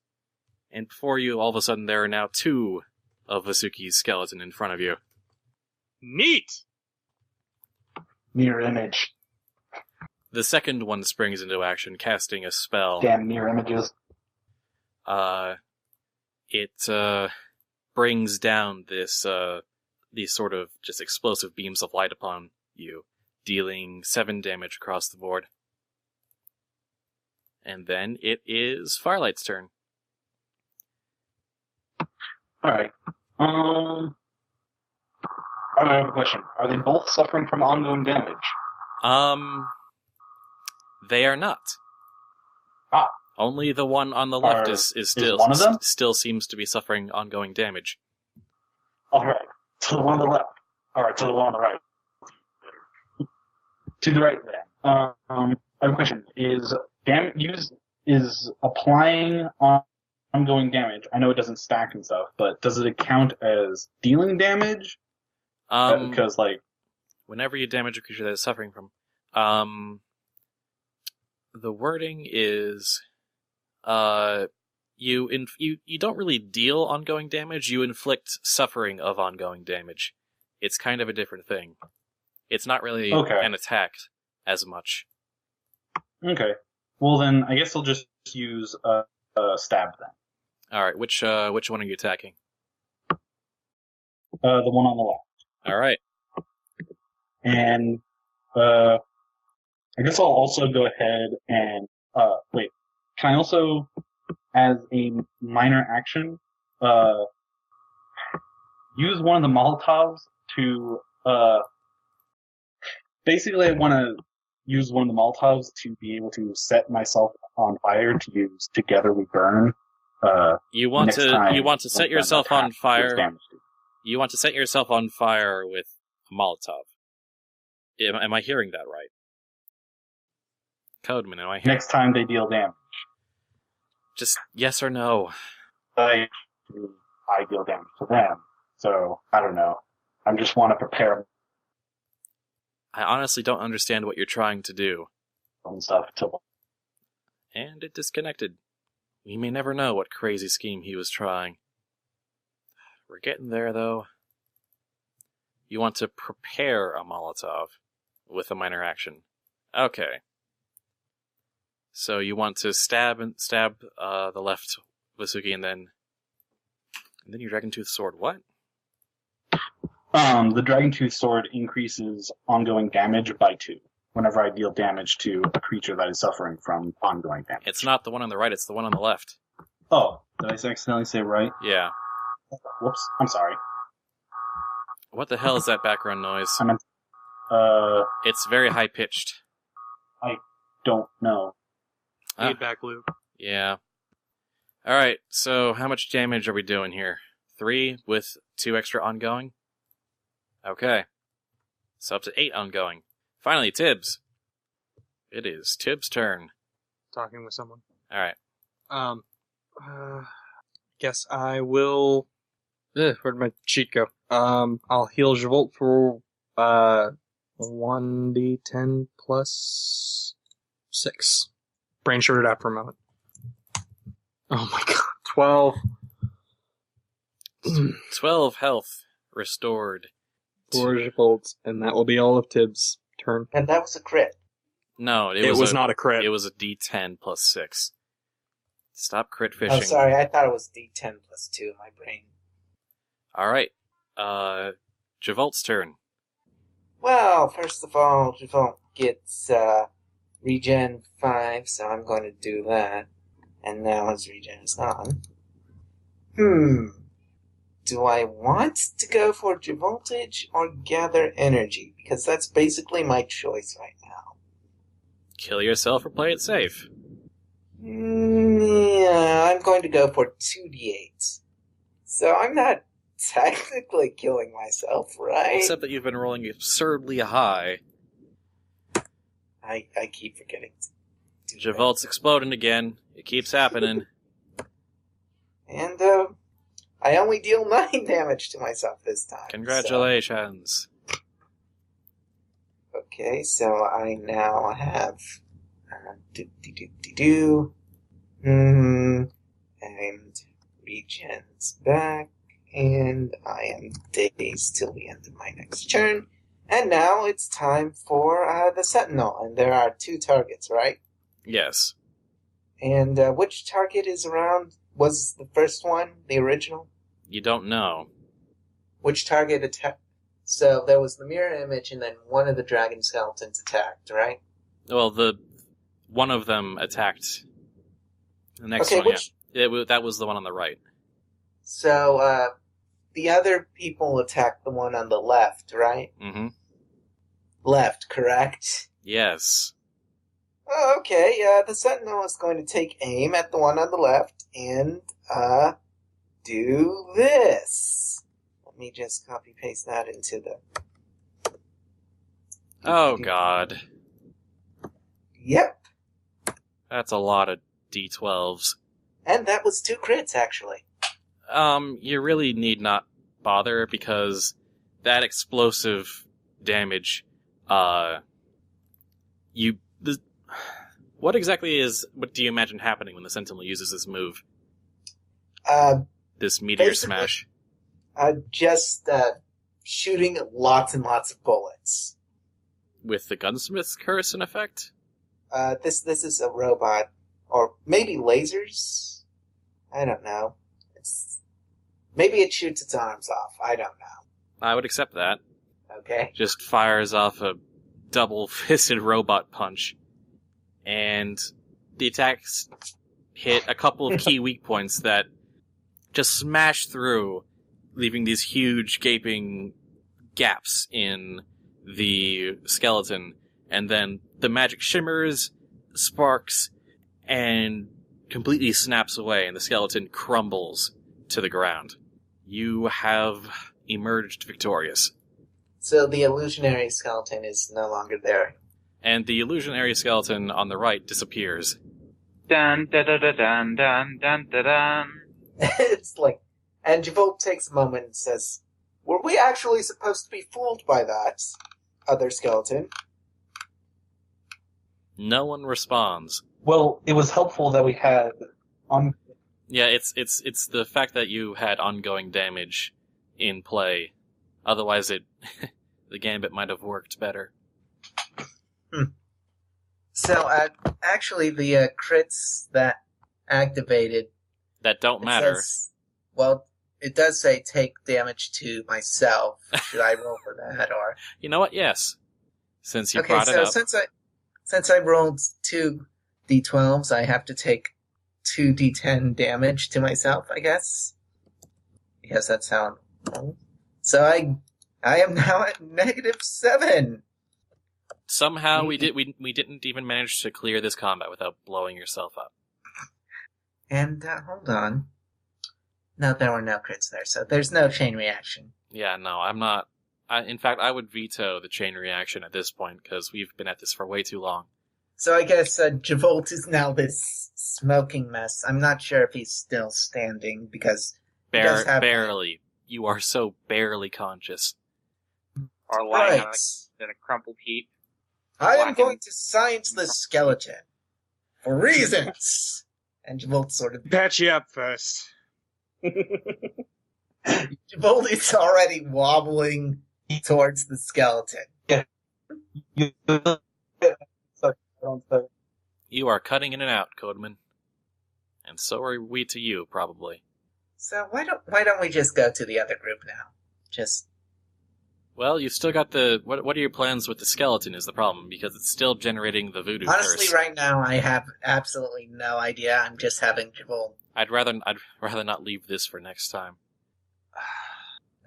And before you, all of a sudden, there are now 2 of Vasuki's skeleton in front of you. Neat! Mirror image. The second one springs into action, casting a spell. Damn mirror images. It brings down these sort of just explosive beams of light upon you, dealing 7 damage across the board. And then it is Firelight's turn. Alright. I have a question. Are they both suffering from ongoing damage? They are not. Ah. Only the one on the left is one of them? still seems to be suffering ongoing damage. Alright. To the one on the left. Alright, to the one on the right. To the right then. I have a question. Is applying ongoing damage, I know it doesn't stack and stuff, but does it count as dealing damage? Because, whenever you damage a creature that is suffering from, the wording is, you don't really deal ongoing damage, you inflict suffering of ongoing damage. It's kind of a different thing. It's not really an attack as much. Okay. Well then, I guess I'll just use stab then. Alright, which one are you attacking? The one on the left. Alright. And, I guess I'll also go ahead and, wait. Can I also, as a minor action, use one of the Molotovs to, basically I want to use one of the Molotovs to be able to set myself on fire to use Together We Burn. You want to set yourself on fire. You want to set yourself on fire with a Molotov. Am I hearing that right? Codeman, am I hearing? Next time they deal damage. Just yes or no. I deal damage to them, so I don't know. I just want to prepare. I honestly don't understand what you're trying to do. And stuff And it disconnected. We may never know what crazy scheme he was trying. We're getting there, though. You want to prepare a Molotov with a minor action. Okay. So you want to stab the left Vasuki and then your Dragon-Tooth Sword. What? The Dragon-Tooth Sword increases ongoing damage by 2. whenever I deal damage to a creature that is suffering from ongoing damage. It's not the one on the right, it's the one on the left. Oh, did I accidentally say right? Yeah. Whoops, I'm sorry. What the hell is that background noise? I meant, It's very high-pitched. don't know. Ah. Feedback loop. Yeah. Alright, so how much damage are we doing here? 3 with 2 extra ongoing? Okay. So up to 8 ongoing. Finally, Tibbs. It is Tibbs' turn. Talking with someone. Alright. Guess I will. Where'd my sheet go? I'll heal Javolt for 1d10 plus 6. Brain shorted out for a moment. Oh my god, 12. 12 health restored. 4 Javolt, and that will be all of Tibbs' turn. And that was a crit. No, It was not a crit. It was a d10 plus 6. Stop crit fishing. Oh, sorry, I thought it was D10 plus 2 in my brain. Alright. Javolt's turn. Well, first of all, Javon gets regen 5, so I'm going to do that. And now his regen is gone. Do I want to go for Javoltage or gather energy? Because that's basically my choice right now. Kill yourself or play it safe. Yeah, I'm going to go for 2d8. So I'm not technically killing myself, right? Except that you've been rolling absurdly high. I keep forgetting to do Javolt's exploding again. It keeps happening. that. And I only deal 9 damage to myself this time. Congratulations. So. Okay, so I now have and regen's back, and I am dazed till the end of my next turn. And now it's time for the Sentinel, and there are 2 targets, right? Yes. And which target is around? Was the first one the original? You don't know. Which target attacked? So there was the mirror image, and then one of the dragon skeletons attacked, right? Well, one of them attacked the next Okay, one, yeah. That was the one on the right. So the other people attacked the one on the left, right? Mm-hmm. Left, correct? Yes. Oh, okay, the Sentinel is going to take aim at the one on the left and, do this. Let me just copy-paste that into the... Oh, God. Yep. That's a lot of D12s. And that was 2 crits, actually. You really need not bother, because that explosive damage, what do you imagine happening when the Sentinel uses this move? This meteor basically, smash? Just, shooting lots and lots of bullets. With the gunsmith's curse in effect? This is a robot. Or maybe lasers? I don't know. Maybe it shoots its arms off. I don't know. I would accept that. Okay. Just fires off a double-fisted robot punch. And the attacks hit a couple of key weak points that just smash through, leaving these huge gaping gaps in the skeleton. And then the magic shimmers, sparks, and completely snaps away, and the skeleton crumbles to the ground. You have emerged victorious. So the illusionary skeleton is no longer there. And the illusionary skeleton on the right disappears. Dun dun dun dun dun dun dun dun dun. It's like, and Javolt takes a moment and says, "Were we actually supposed to be fooled by that other skeleton?" No one responds. Well, it was helpful that we had on. Yeah, it's the fact that you had ongoing damage in play. Otherwise, the gambit might have worked better. So, actually, the crits that activated... That don't it matter. says- well, it does say take damage to myself. Should I roll for that, or... You know what? Yes. Since you Okay, brought it so up. since I rolled 2 d12s, I have to take 2 d10 damage to myself, I guess. Because that's how. So I am now at -7. Somehow we didn't even manage to clear this combat without blowing yourself up. And hold on. No, there were no crits there, so there's no chain reaction. Yeah, no, I'm not. In fact, I would veto the chain reaction at this point, because we've been at this for way too long. So I guess Javolt is now this smoking mess. I'm not sure if he's still standing, because he does have... Barely. You are so barely conscious. Or lying Right. in a crumpled heap. I am Blackened. going to science the skeleton. For reasons! And Javolt sort of... Patch you up first. Javolt is already wobbling towards the skeleton. You are cutting in and out, Codeman. And so are we to you, probably. So why don't we just go to the other group now? Just... Well, you've still got the... What are your plans with the skeleton is the problem, because it's still generating the voodoo Honestly, curse. right now, I have absolutely no idea. I'm just having Javolt... I'd rather not leave this for next time.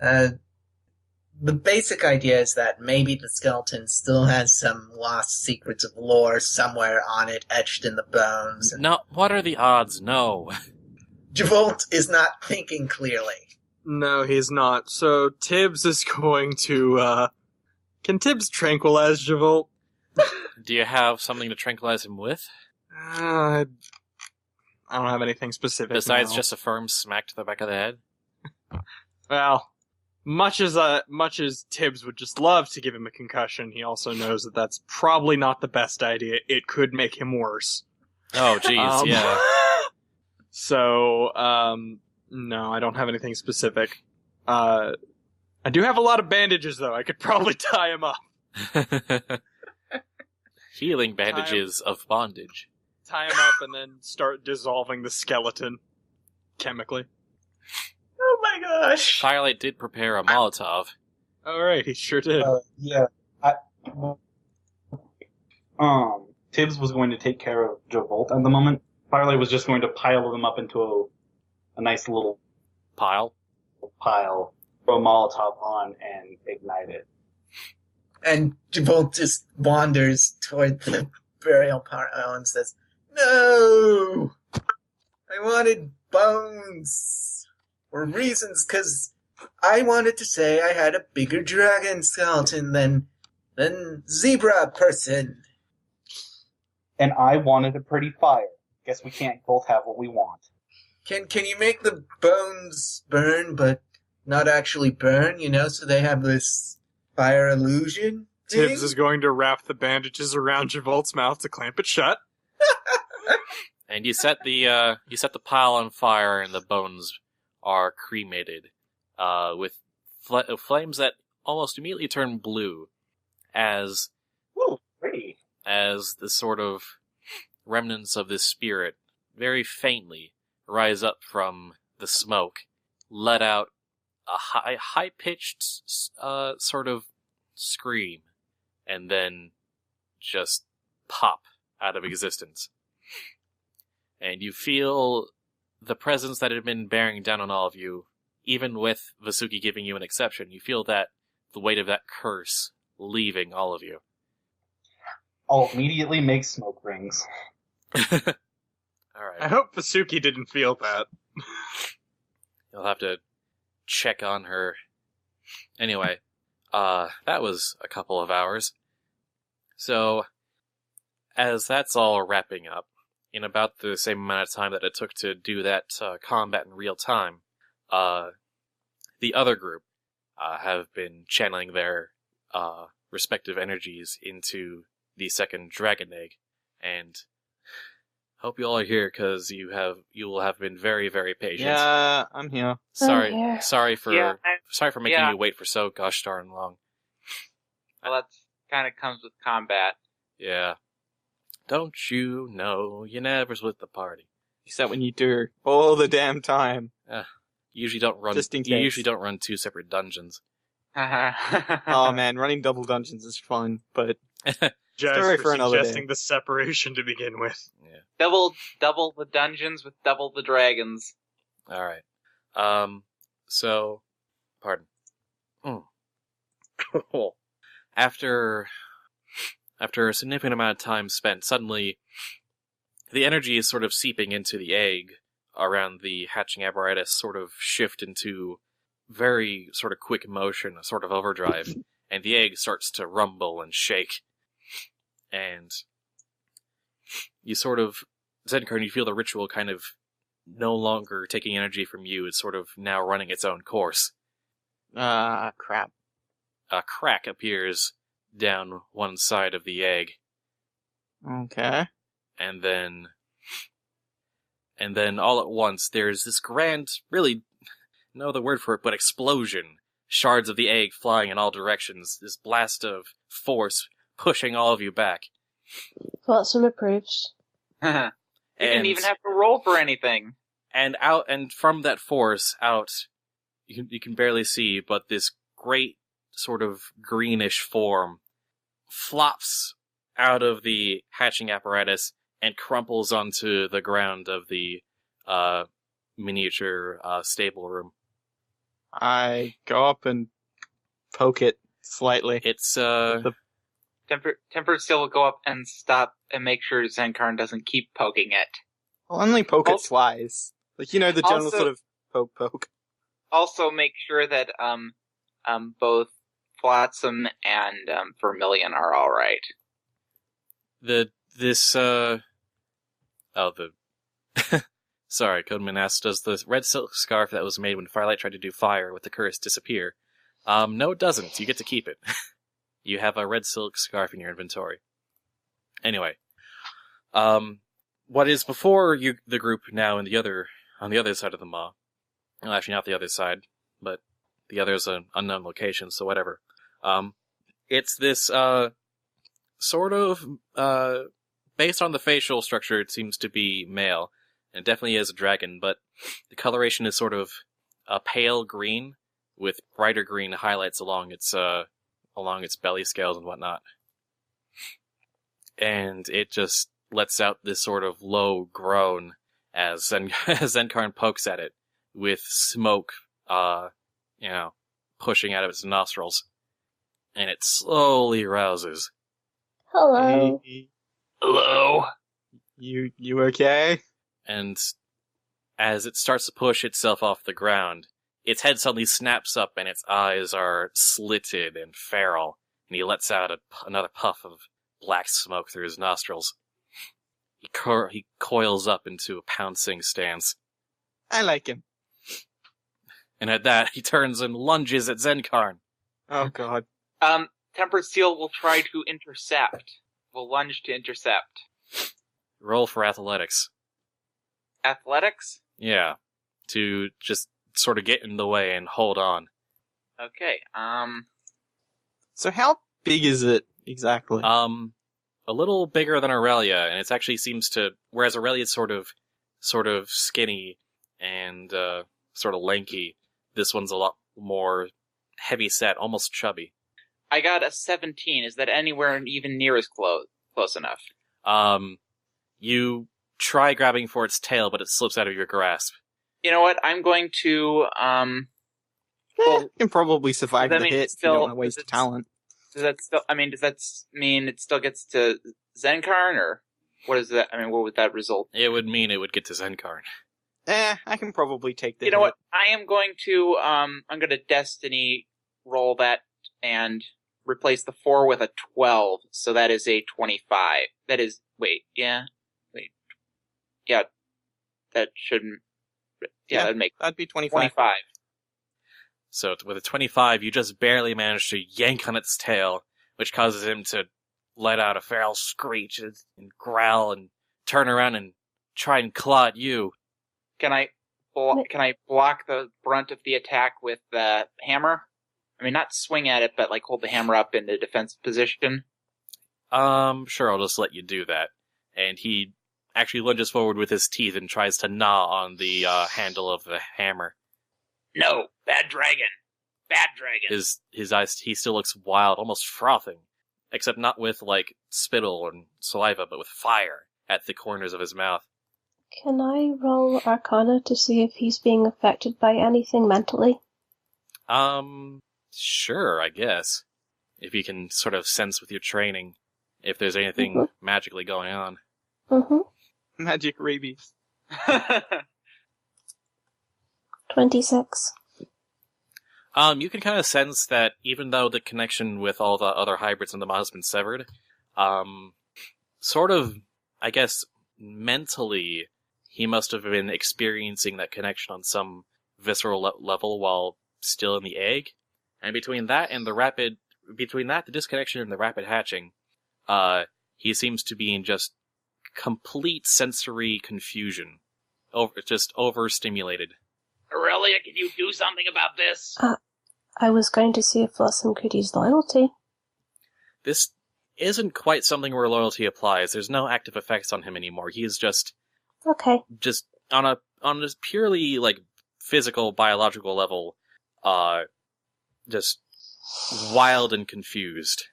The basic idea is that maybe the skeleton still has some lost secrets of lore somewhere on it, etched in the bones. And No, what are the odds? No. Javolt is not thinking clearly. No, he's not. So Tibbs is going to, Can Tibbs tranquilize Javolt? Do you have something to tranquilize him with? I don't have anything specific. Besides now. just a firm smack to the back of the head? Well, much as Tibbs would just love to give him a concussion, he also knows that that's probably not the best idea. It could make him worse. Oh, jeez, yeah. So, no, I don't have anything specific. I do have a lot of bandages, though. I could probably tie him up. Healing bandages of bondage. Tie him up and then start dissolving the skeleton chemically. Oh my gosh! Firelight did prepare a Molotov. Alright, he sure did. Yeah. Tibbs was going to take care of Javolt at the moment. Firelight was just going to pile them up into a nice little Pile? pile, throw a Molotov on, and ignite it. And Javolt just wanders toward the burial pile and says, "No! I wanted bones! For reasons, because I wanted to say I had a bigger dragon skeleton than zebra person." And I wanted a pretty fire. Guess we can't both have what we want. Can you make the bones burn, but not actually burn, so they have this fire illusion thing? Tibbs is going to wrap the bandages around Javolt's mouth to clamp it shut. And you set the pile on fire, and the bones are cremated, with flames that almost immediately turn blue, as Ooh, pretty. as the sort of remnants of this spirit very faintly rise up from the smoke, let out a high-pitched sort of scream, and then just pop out of existence. And you feel the presence that had been bearing down on all of you, even with Vasuki giving you an exception, you feel that the weight of that curse leaving all of you. I'll immediately make smoke rings. Alright. I hope Vasuki didn't feel that. You'll have to check on her. Anyway, that was a couple of hours. So, as that's all wrapping up, in about the same amount of time that it took to do that combat in real time, the other group have been channeling their respective energies into the second dragon egg, and hope you all are here because you will have been very, very patient. Yeah, I'm here. Sorry for making Yeah. you wait for so gosh darn long. Well, that kind of comes with combat. Yeah. Don't you know you never split the party? Except when you do all the damn time. You usually don't run. Just in You case. usually don't run two separate dungeons. Oh man, running double dungeons is fun, but Jazz Story for for another suggesting day. the separation to begin with. Yeah. Double the dungeons with double the dragons. All right. So, pardon. After a significant amount of time spent, suddenly the energy is sort of seeping into the egg around the hatching apparatus, sort of shift into very sort of quick motion, a sort of overdrive, and the egg starts to rumble and shake. And you sort of, Zenkarn, you feel the ritual kind of no longer taking energy from you. It's sort of now running its own course. Crap. A crack appears down one side of the egg, Okay. and then all at once there's this grand, really no other word for it, but explosion. Shards of the egg flying in all directions. This blast of force pushing all of you back. Flotsam approves. You didn't even have to roll for anything. And from that force out, you can barely see, but this great sort of greenish form flops out of the hatching apparatus and crumples onto the ground of the miniature stable room. I go up and poke it slightly. It's Tempered Steel will go up and stop and make sure Zenkarn doesn't keep poking it. I'll only poke it Also- twice. Like, the general Also- sort of poke. Also, make sure that both Flotsam and Vermilion are all right. Sorry, Codeman asks, does the red silk scarf that was made when Firelight tried to do fire with the curse disappear? No, it doesn't. You get to keep it. You have a red silk scarf in your inventory. Anyway, what is before you, the group now on the other side of the maw? Well, actually, not the other side, but the other is an unknown location, so whatever. It's this sort of based on the facial structure, it seems to be male, and it definitely is a dragon, but the coloration is sort of a pale green with brighter green highlights along its belly scales and whatnot. And it just lets out this sort of low groan as Zenkarn pokes at it, with smoke, pushing out of its nostrils. And it slowly rouses. Hello. Hey, Hello. you okay? And as it starts to push itself off the ground, its head suddenly snaps up and its eyes are slitted and feral, and he lets out another puff of black smoke through his nostrils. He coils up into a pouncing stance. I like him. And at that, he turns and lunges at Zenkarn. Oh god. Tempered Steel will try to intercept. Will lunge to intercept. Roll for athletics. Athletics? Yeah. To just sort of get in the way and hold on. Okay, So how big is it exactly? A little bigger than Aurelia, and it actually seems to, whereas Aurelia's sort of skinny and sort of lanky, this one's a lot more heavy set, almost chubby. I got a 17. Is that anywhere even near as close enough? You try grabbing for its tail, but it slips out of your grasp. You know what? I'm going to, You can probably survive that the means hit it's if you don't still- want to waste it's- talent. does that mean it still gets to Zenkarn, or what is that? I mean, what would that result? It would mean it would get to Zenkarn. I can probably take the You know hit. what? I am going to, I'm going to Destiny roll that and replace the 4 with a 12, so that is a 25. That is, that shouldn't, that'd make That'd be 25. 25. So with a 25, you just barely manage to yank on its tail, which causes him to let out a feral screech and growl and turn around and try and claw at you. Can I block the brunt of the attack with the hammer? I mean, not swing at it, but like hold the hammer up in the defensive position. Sure, I'll just let you do that. And he actually lunges forward with his teeth and tries to gnaw on the handle of the hammer. No, bad dragon. Bad dragon. His eyes, he still looks wild, almost frothing. except not with, like, spittle and saliva, but with fire at the corners of his mouth. Can I roll Arcana to see if he's being affected by anything mentally? Sure, I guess. If you can sort of sense with your training if there's anything magically going on. Mm-hmm. Magic rabies. 26. You can kind of sense that even though the connection with all the other hybrids in the Maw has been severed, sort of, I guess, mentally, he must have been experiencing that connection on some visceral level while still in the egg. And between that, the disconnection and the rapid hatching, he seems to be in just complete sensory confusion. Just overstimulated. Aurelia, can you do something about this? I was going to see if Blossom could use loyalty. This isn't quite something where loyalty applies. There's no active effects on him anymore. He is just on a purely, like, physical, biological level, just wild and confused.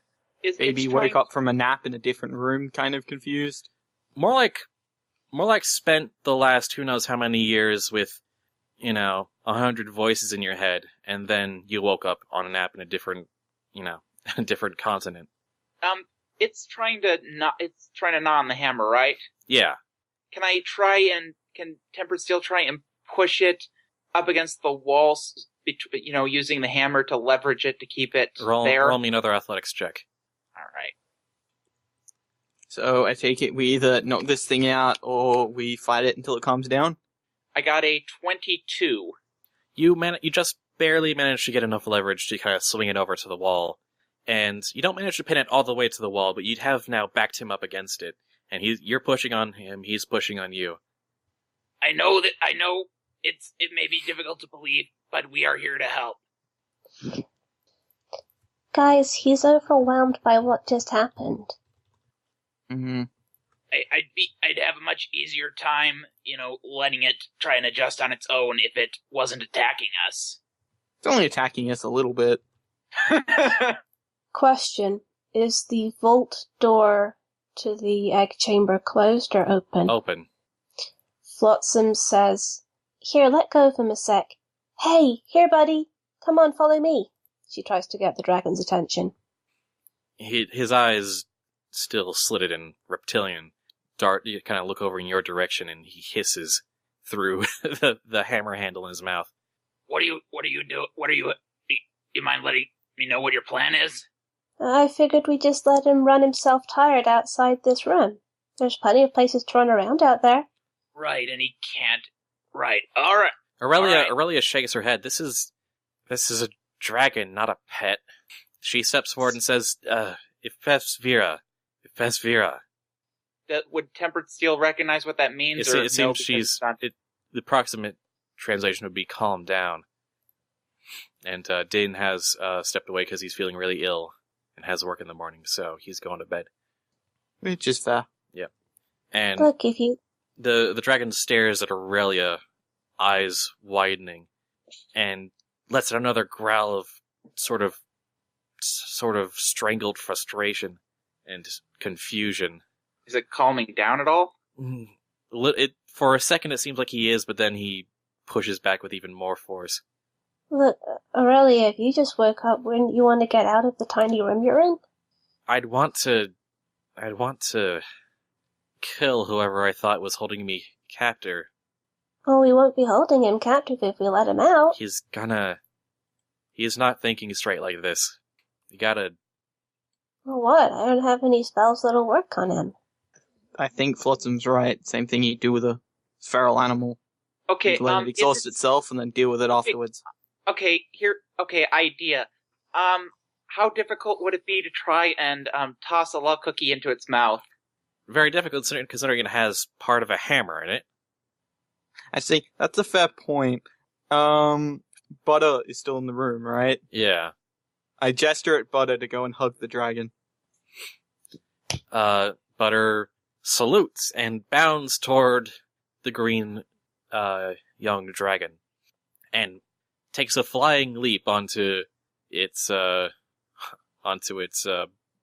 Maybe woke up from a nap in a different room, kind of confused. More like spent the last who knows how many years with, 100 voices in your head, and then you woke up on a nap in a different, a different continent. It's trying to gnaw on the hammer, right? Yeah. Can Tempered Steel try and push it up against the walls, using the hammer to leverage it to keep it there? Roll me another athletics check. Alright. So I take it we either knock this thing out or we fight it until it calms down? I got a 22. You just barely managed to get enough leverage to kind of swing it over to the wall. And you don't manage to pin it all the way to the wall, but you'd have now backed him up against it. And you're pushing on him, he's pushing on you. I know it may be difficult to believe, but we are here to help. Guys, he's overwhelmed by what just happened. Mm-hmm. I'd have a much easier time, letting it try and adjust on its own if it wasn't attacking us. It's only attacking us a little bit. Question, is the vault door to the egg chamber closed or open? Open. Flotsam says, "Here, let go of him a sec. Hey, here, buddy. Come on, follow me." She tries to get the dragon's attention. His eyes, still slitted and reptilian, you kind of look over in your direction, and he hisses through the hammer handle in his mouth. What do you do? You mind letting me know what your plan is? I figured we'd just let him run himself tired outside this room. There's plenty of places to run around out there. Right, and he can't. Right, alright. Aurelia shakes her head. This is a dragon, not a pet. She steps forward and says, Ifesvira. Would Tempered Steel recognize what that means? It seems the proximate translation would be calm down. And Din has stepped away because he's feeling really ill and has work in the morning, so he's going to bed. Which is fair. Yep. And look, if you... The dragon stares at Aurelia, eyes widening, and lets out another growl of sort of strangled frustration and confusion. Is it calming down at all? For a second it seems like he is, but then he pushes back with even more force. Look, Aurelia, if you just woke up, wouldn't you want to get out of the tiny room you're in? I'd want to kill whoever I thought was holding me captive. Oh, we won't be holding him captive if we let him out. He's not thinking straight like this. You gotta... Well, what? I don't have any spells that'll work on him. I think Flotsam's right. Same thing you do with a feral animal. Okay, let it exhaust itself and then deal with it afterwards. Idea. How difficult would it be to try and toss a love cookie into its mouth? Very difficult, considering it has part of a hammer in it. I see. That's a fair point. Butter is still in the room, right? Yeah. I gesture at Butter to go and hug the dragon. Butter salutes and bounds toward the green, young dragon, and takes a flying leap onto its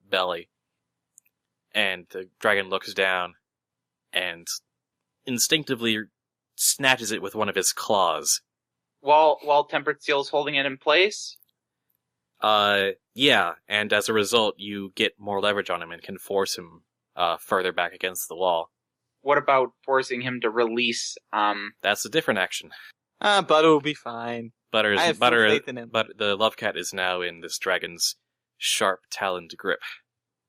belly. And the dragon looks down and instinctively snatches it with one of his claws. While Tempered Steel is holding it in place? Yeah, and as a result, you get more leverage on him and can force him further back against the wall. What about forcing him to release, That's a different action. Butter will be fine. I have full faith in him. But the love cat is now in this dragon's sharp taloned grip.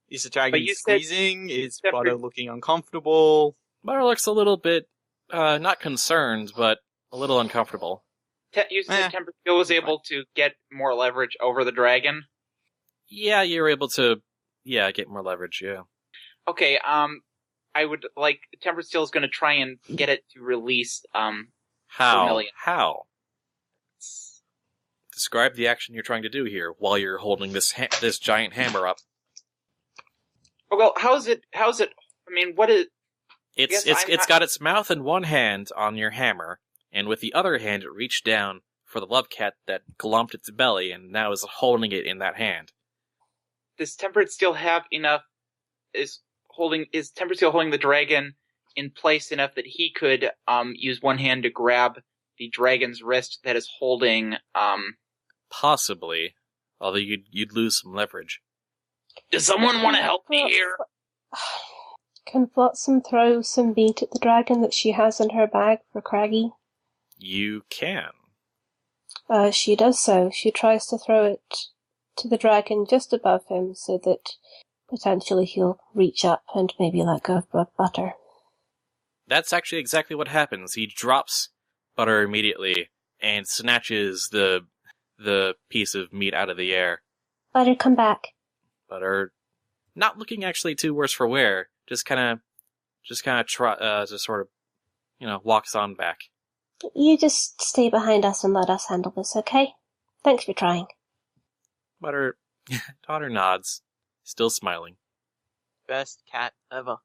Is the dragon you said squeezing? Is separate- Butter looking uncomfortable? Butter looks a little bit, not concerned, but a little uncomfortable. You said Tempered Steel was able to get more leverage over the dragon? Yeah, you're able to, get more leverage, yeah. Okay, I would like, Tempered Steel is gonna try and get it to release, How? Vermilion. How? Describe the action you're trying to do here while you're holding this this giant hammer up. Oh, well, how's it, I mean, what is, It's got its mouth in one hand on your hammer, and with the other hand it reached down for the love cat that glumped its belly and now is holding it in that hand. does Tempered Steel have enough, is Tempered Steel holding the dragon in place enough that he could, use one hand to grab the dragon's wrist that is holding, Possibly, although you'd lose some leverage. does someone want to help me here? Can Flotsam throw some meat at the dragon that she has in her bag for Craggy? You can. She does so. She tries to throw it to the dragon just above him so that potentially he'll reach up and maybe let go of Butter. That's actually exactly what happens. He drops Butter immediately and snatches the piece of meat out of the air. Butter, come back. Butter, not looking actually too worse for wear, just kind of sort of, walks on back. You just stay behind us and let us handle this, okay? Thanks for trying. Butter nods, still smiling. Best cat ever.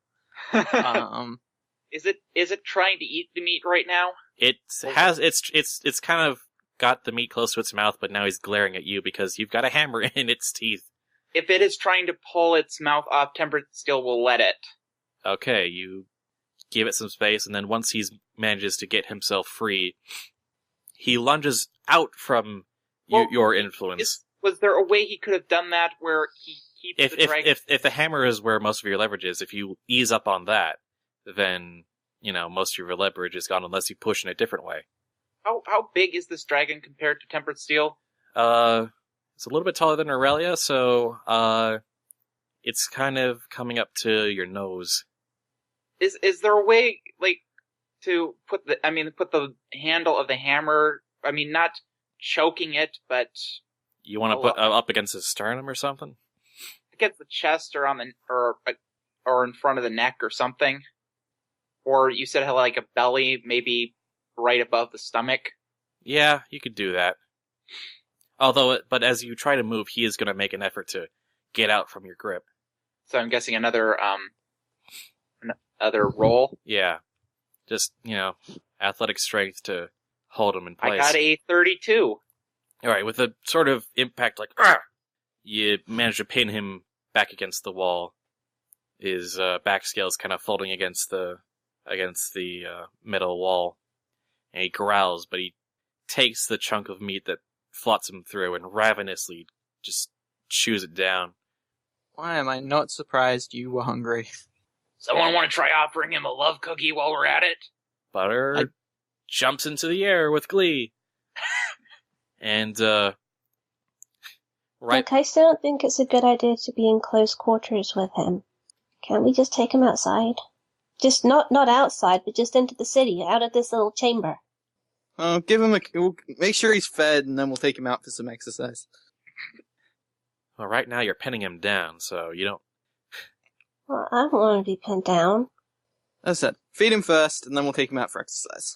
Is it trying to eat the meat right now? It's kind of got the meat close to its mouth, but now he's glaring at you because you've got a hammer in its teeth. If it is trying to pull its mouth off, Tempered Steel will let it. Okay, you give it some space, and then once he manages to get himself free, he lunges out from your influence. Was there a way he could have done that where he keeps the dragon? If the hammer is where most of your leverage is, if you ease up on that, then, most of your leverage is gone unless you push in a different way. How big is this dragon compared to Tempered Steel? It's a little bit taller than Aurelia, so, it's kind of coming up to your nose. Is there a way, to put the handle of the hammer, not choking it, but... You want to put up against his sternum or something? Against the chest or or in front of the neck or something? Or you said like a belly, maybe right above the stomach? Yeah, you could do that. But as you try to move, he is going to make an effort to get out from your grip. So I'm guessing another roll? Yeah. Just, athletic strength to hold him in place. I got a 32. Alright, with a sort of impact you manage to pin him back against the wall. His back scales kind of folding against the metal wall. And he growls, but he takes the chunk of meat that flots him through and ravenously just chews it down. Why am I not surprised you were hungry? Someone want to try offering him a love cookie while we're at it? Butter jumps into the air with glee. And, right... Look, I still don't think it's a good idea to be in close quarters with him. Can't we just take him outside? Just not outside, but just into the city, out of this little chamber. We'll make sure he's fed, and then we'll take him out for some exercise. Well, right now you're pinning him down, so you don't... Well, I don't want to be pinned down. As I said, feed him first, and then we'll take him out for exercise.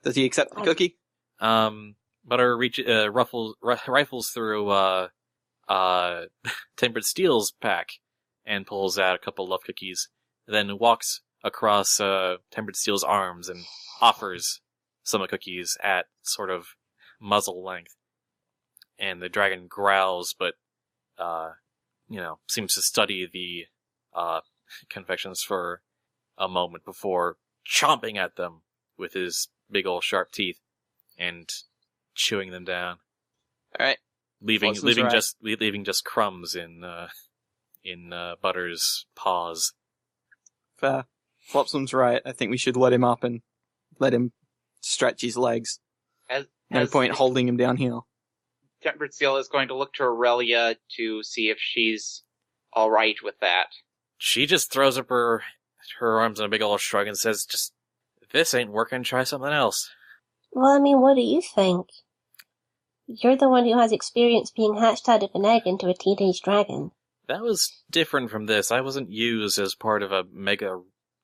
Does he accept the cookie? Butter rifles through, Tempered Steel's pack and pulls out a couple love cookies, then walks across, Tempered Steel's arms and offers some of the cookies at sort of muzzle length. And the dragon growls, but, seems to study the confections for a moment before chomping at them with his big old sharp teeth and chewing them down. All right. Leaving Watson's just crumbs in Butter's paws. Fair. Flopsom's right. I think we should let him up and let him stretch his legs. No point holding him down here. Tempered Steel is going to look to Aurelia to see if she's alright with that. She just throws up her arms in a big old shrug and says, just, if this ain't working, try something else. Well, I mean, what do you think? You're the one who has experience being hatched out of an egg into a teenage dragon. That was different from this. I wasn't used as part of a mega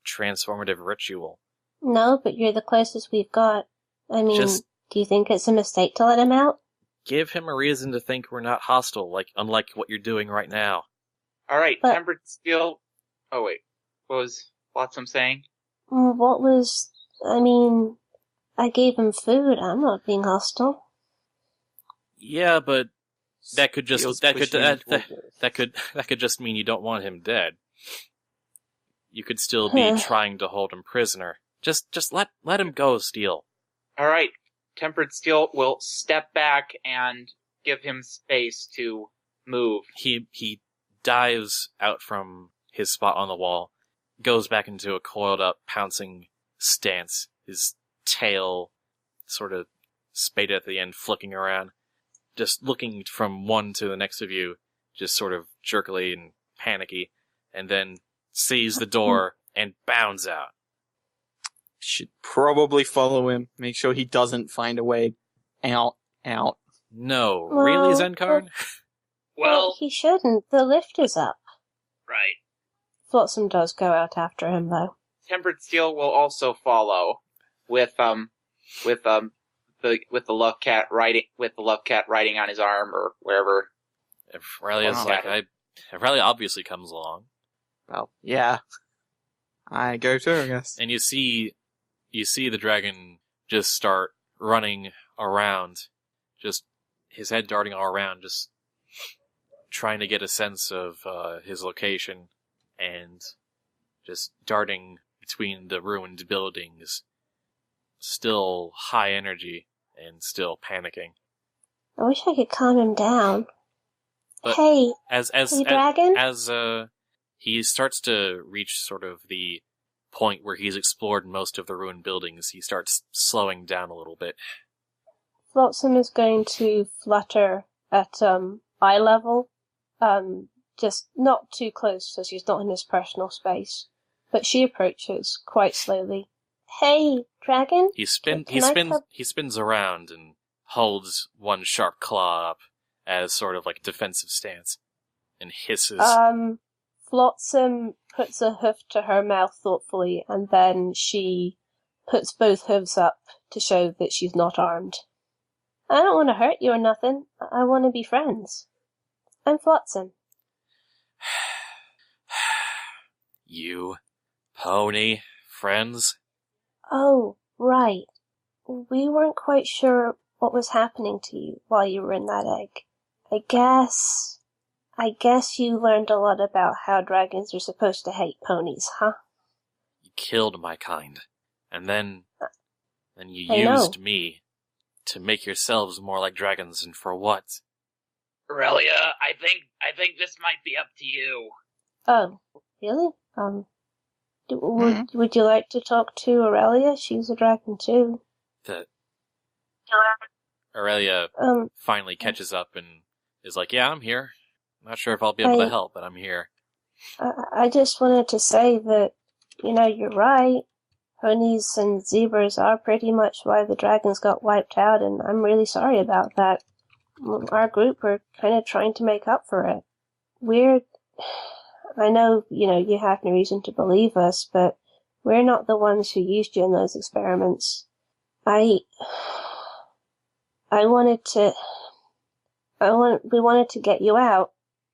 transformative ritual. No, but you're the closest we've got. I mean, do you think it's a mistake to let him out? Give him a reason to think we're not hostile, unlike what you're doing right now. Alright, Tempered Steel... Oh wait, what was Flotsam saying? I gave him food. I'm not being hostile. Yeah, but that could just that could just mean you don't want him dead. You could still be trying to hold him prisoner. Just let him go, Steel. Alright, Tempered Steel will step back and give him space to move. He dives out from his spot on the wall, goes back into a coiled up, pouncing stance, his tail sort of spaded at the end, flicking around, just looking from one to the next of you, just sort of jerkily and panicky, and then sees the door and bounds out. Should probably follow him. Make sure he doesn't find a way out. No, really, Zenkarn? Well, he shouldn't. The lift is up. Right. Flotsam does go out after him, though. Tempered Steel will also follow with the love cat riding on his arm or wherever. If Aurelia obviously comes along. Well, yeah. I go too, I guess. And you see the dragon just start running around, just his head darting all around, just trying to get a sense of his location, and just darting between the ruined buildings, still high energy and still panicking. I wish I could calm him down. But hey, dragon? As he starts to reach sort of the point where he's explored most of the ruined buildings, he starts slowing down a little bit. Flotsam is going to flutter at eye level, just not too close so she's not in his personal space. But she approaches quite slowly. Hey, dragon? He spins around and holds one sharp claw up as sort of like a defensive stance and hisses. Flotsam puts a hoof to her mouth thoughtfully, and then she puts both hooves up to show that she's not armed. I don't want to hurt you or nothing. I want to be friends. I'm Flotsam. You, pony, friends? Oh, right. We weren't quite sure what was happening to you while you were in that egg. I guess you learned a lot about how dragons are supposed to hate ponies, huh? You killed my kind, and then you used me to make yourselves more like dragons, and for what? Aurelia, I think this might be up to you. Oh, really? Would you like to talk to Aurelia? She's a dragon too. Aurelia finally catches up and is like, yeah, I'm here. Not sure if I'll be able to help, but I'm here. I just wanted to say that, you're right. Ponies and zebras are pretty much why the dragons got wiped out, and I'm really sorry about that. Our group were kind of trying to make up for it. I know, you have no reason to believe us, but we're not the ones who used you in those experiments. We wanted to get you out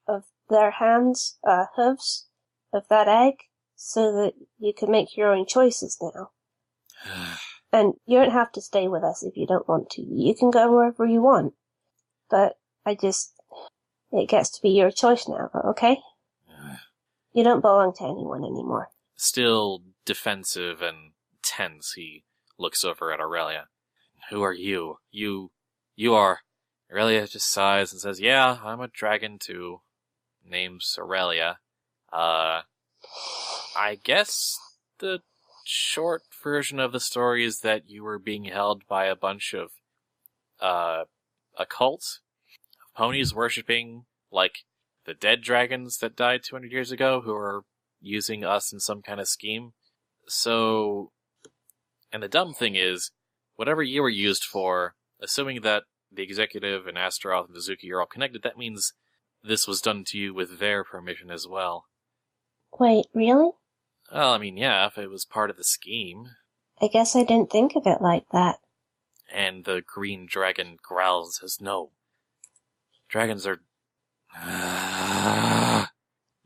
of their hands, hooves, of that egg, so that you could make your own choices now. And you don't have to stay with us if you don't want to. You can go wherever you want. But It gets to be your choice now, okay? You don't belong to anyone anymore. Still defensive and tense, he looks over at Aurelia. Who are you? You are... Aurelia just sighs and says, yeah, I'm a dragon too. Name's Aurelia. I guess the short version of the story is that you were being held by a bunch of, a cult of ponies worshipping, like, the dead dragons that died 200 years ago who are using us in some kind of scheme. So, and the dumb thing is, whatever you were used for, assuming that the executive and Astaroth and Vizuki are all connected, that means this was done to you with their permission as well. Wait, really? Well, I mean, yeah, if it was part of the scheme. I guess I didn't think of it like that. And the green dragon growls and says, no. Dragons are... And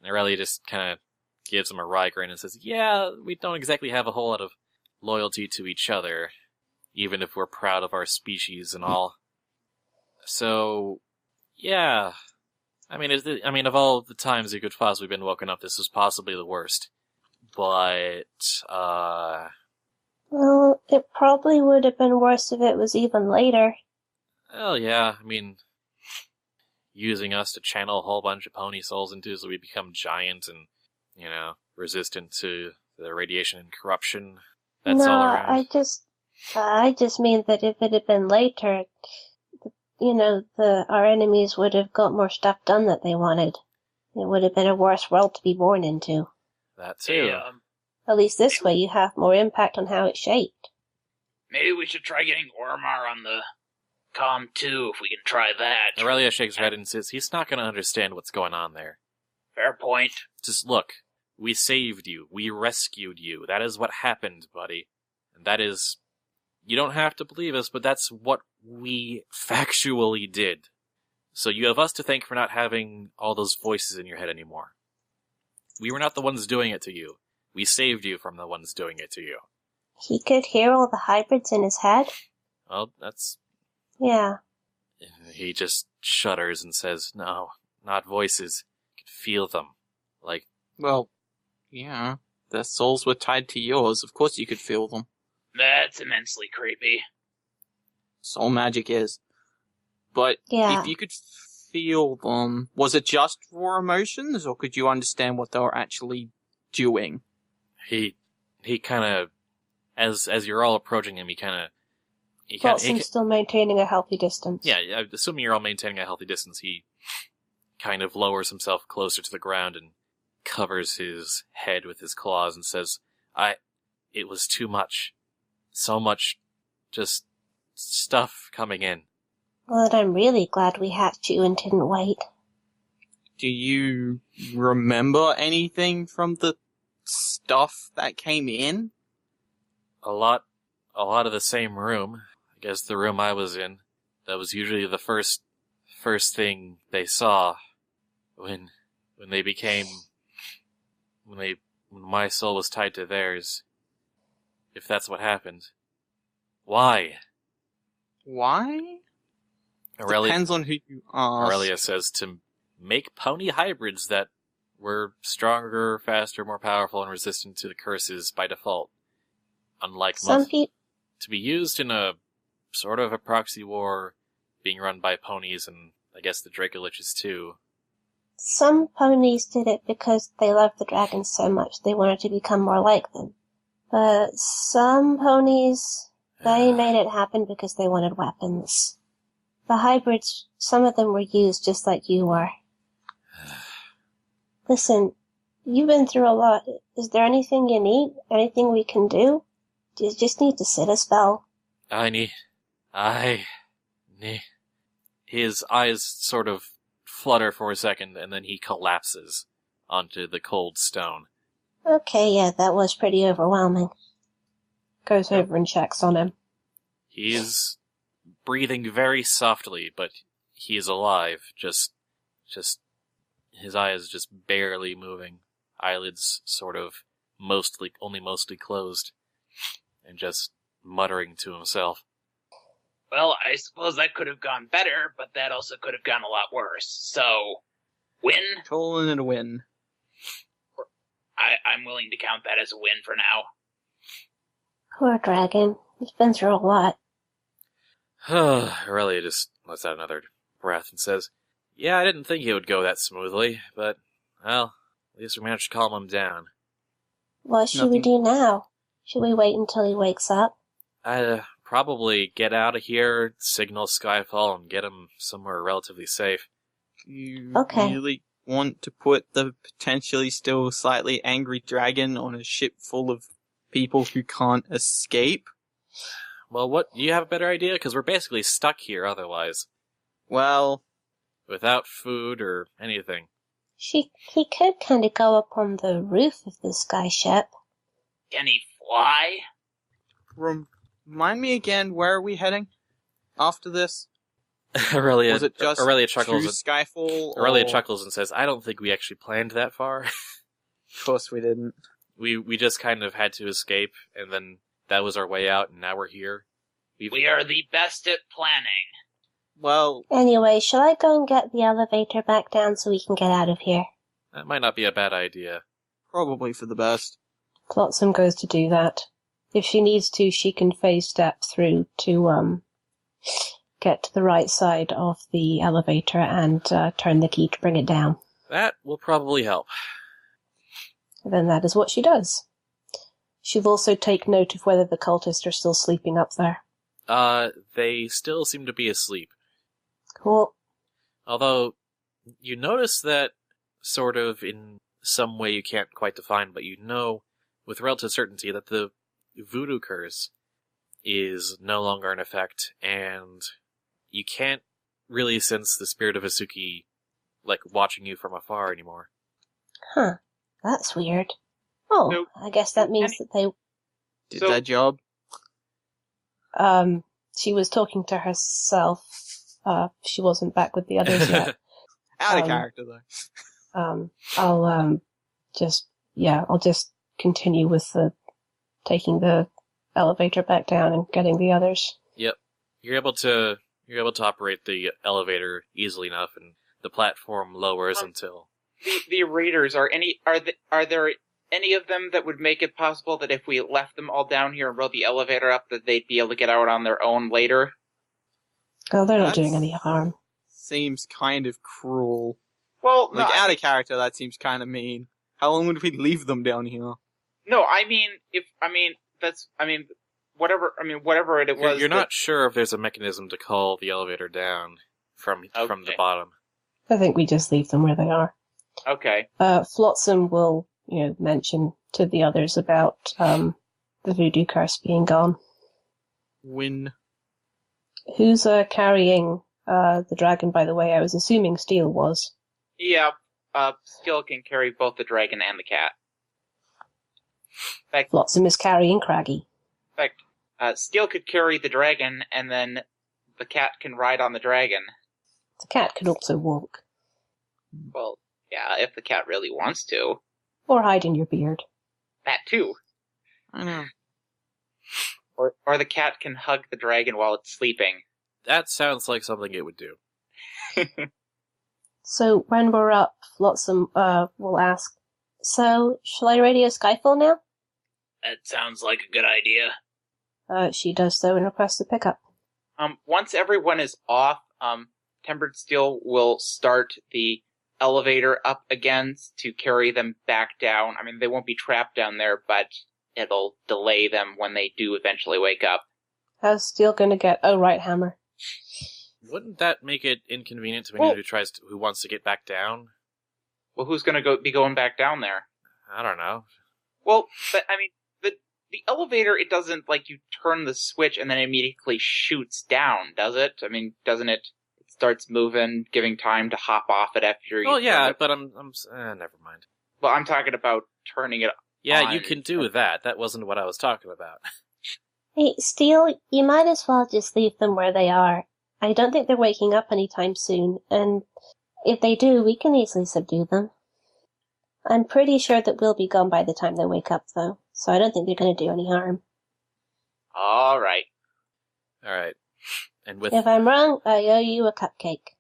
Aurelia just kind of gives him a wry grin and says, yeah, we don't exactly have a whole lot of loyalty to each other, even if we're proud of our species and all. So, yeah. I mean, of all the times you could possibly been woken up, this was possibly the worst. But, Well, it probably would have been worse if it was even later. well, yeah, I mean, using us to channel a whole bunch of pony souls into so we become giant and, resistant to the radiation and corruption. That's no, all around. I just mean that if it had been later, our enemies would have got more stuff done that they wanted. It would have been a worse world to be born into. That too. Hey, At least this way you have more impact on how it's shaped. maybe we should try getting Ormar on the comm too, if we can try that. Aurelia shakes her head and says, he's not going to understand what's going on there. Fair point. Just look, we saved you. We rescued you. That is what happened, buddy. And that is... You don't have to believe us, but that's what we factually did. So you have us to thank for not having all those voices in your head anymore. We were not the ones doing it to you. We saved you from the ones doing it to you. He could hear all the hybrids in his head? Well, that's... Yeah. He just shudders and says, no, not voices. I can feel them. Like... Well, yeah. Their souls were tied to yours. Of course you could feel them. That's immensely creepy. Soul magic is. But Yeah. if you could feel them, was it just raw emotions, or could you understand what they were actually doing? He kind of... As you're all approaching him, Watson's still maintaining a healthy distance. Yeah, assuming you're all maintaining a healthy distance, he kind of lowers himself closer to the ground and covers his head with his claws and says, it was too much. So much, just, stuff coming in. Well, then I'm really glad we hatched you and didn't wait. Do you remember anything from the stuff that came in? A lot of the same room. I guess the room I was in. That was usually the first thing they saw when my soul was tied to theirs. If that's what happened. Why? Why? Depends on who you ask. Aurelia says to make pony hybrids that were stronger, faster, more powerful, and resistant to the curses by default. Unlike to be used in a sort of a proxy war being run by ponies and I guess the dracoliches too. Some ponies did it because they loved the dragons so much they wanted to become more like them. But some ponies, they made it happen because they wanted weapons. The hybrids, some of them were used just like you were. Listen, you've been through a lot. Is there anything you need? Anything we can do? You just need to sit a spell. His eyes sort of flutter for a second and then he collapses onto the cold stone. Okay, yeah, that was pretty overwhelming. Goes over and checks on him. He's breathing very softly, but he is alive. Just his eyes just barely moving. Eyelids sort of only mostly closed. And just muttering to himself. Well, I suppose that could have gone better, but that also could have gone a lot worse. So, win? Calling it a win. I'm willing to count that as a win for now. Poor dragon. He's been through a lot. Aurelia just lets out another breath and says, "Yeah, I didn't think it would go that smoothly, but, well, at least we managed to calm him down." What should we do now? Should we wait until he wakes up? I'd probably get out of here, signal Skyfall, and get him somewhere relatively safe. You Okay. really want to put the potentially still slightly angry dragon on a ship full of people who can't escape? Well, what? You have a better idea? Because we're basically stuck here otherwise. Well, Without food or anything. He could kind of go up on the roof of the sky ship. Can he fly? remind me again, where are we heading after this? Aurelia, Was it just Aurelia to chuckles. Skyfall? Aurelia or... chuckles and says, "I don't think we actually planned that far. Of course we didn't. We just kind of had to escape, and then that was our way out, and now we're here. We are the best at planning. Well, Anyway, shall I go and get the elevator back down so we can get out of here? That might not be a bad idea." probably for the best. Flotsam goes to do that. If she needs to, she can phase step through to get to the right side of the elevator and turn the key to bring it down. That will probably help. And then that is what she does. She'll also take note of whether the cultists are still sleeping up there. They still seem to be asleep. Cool. Although, you notice that sort of in some way you can't quite define, but you know with relative certainty that the voodoo curse is no longer in effect, and you can't really sense the spirit of Asuki, like, watching you from afar anymore. Huh. That's weird. Oh, So, I guess that means that they... Did that job? She was talking to herself. She wasn't back with the others yet. Out of character, though. I'll just continue with taking the elevator back down and getting the others. Yep. You're able to operate the elevator easily enough, and the platform lowers until... The raiders, are there any of them that would make it possible that if we left them all down here and rode the elevator up, that they'd be able to get out on their own later? Oh, they're not That's- doing any harm. Seems kind of cruel. Well, no, Like, out of character, that seems kind of mean. How long would we leave them down here? whatever it was. You're not sure if there's a mechanism to call the elevator down from the Okay. bottom. I think we just leave them where they are. Okay. Flotsam will, mention to the others about the voodoo curse being gone. Win. Who's carrying the dragon, by the way? I was assuming Steel was. Yeah, Skill can carry both the dragon and the cat. Flotsam is carrying Craggy. In fact, Steel could carry the dragon, and then the cat can ride on the dragon. The cat can also walk. Well, yeah, if the cat really wants to. Or hide in your beard. That too. I know. Or the cat can hug the dragon while it's sleeping. That sounds like something it would do. So when we're up, Flotsam will ask, "So, shall I radio Skyfall now?" That sounds like a good idea. She does so and requests a pickup. Once everyone is off, Tempered Steel will start the elevator up again to carry them back down. I mean, they won't be trapped down there, but it'll delay them when they do eventually wake up. How's Steel gonna get... Oh, right, hammer. Wouldn't that make it inconvenient to anyone who wants to get back down? Well, who's going to be going back down there? I don't know. Well, but I mean, the elevator, it doesn't like you turn the switch and then it immediately shoots down, does it? I mean, doesn't it? It starts moving, giving time to hop off it after you. Oh yeah, but I'm never mind. Well, I'm talking about turning it. Yeah, on. you can do that. That wasn't what I was talking about. Hey, Steel, you might as well just leave them where they are. I don't think they're waking up anytime soon, and if they do, we can easily subdue them. I'm pretty sure that we'll be gone by the time they wake up, though, so I don't think they're going to do any harm. All right. All right. And with If I'm wrong, I owe you a cupcake.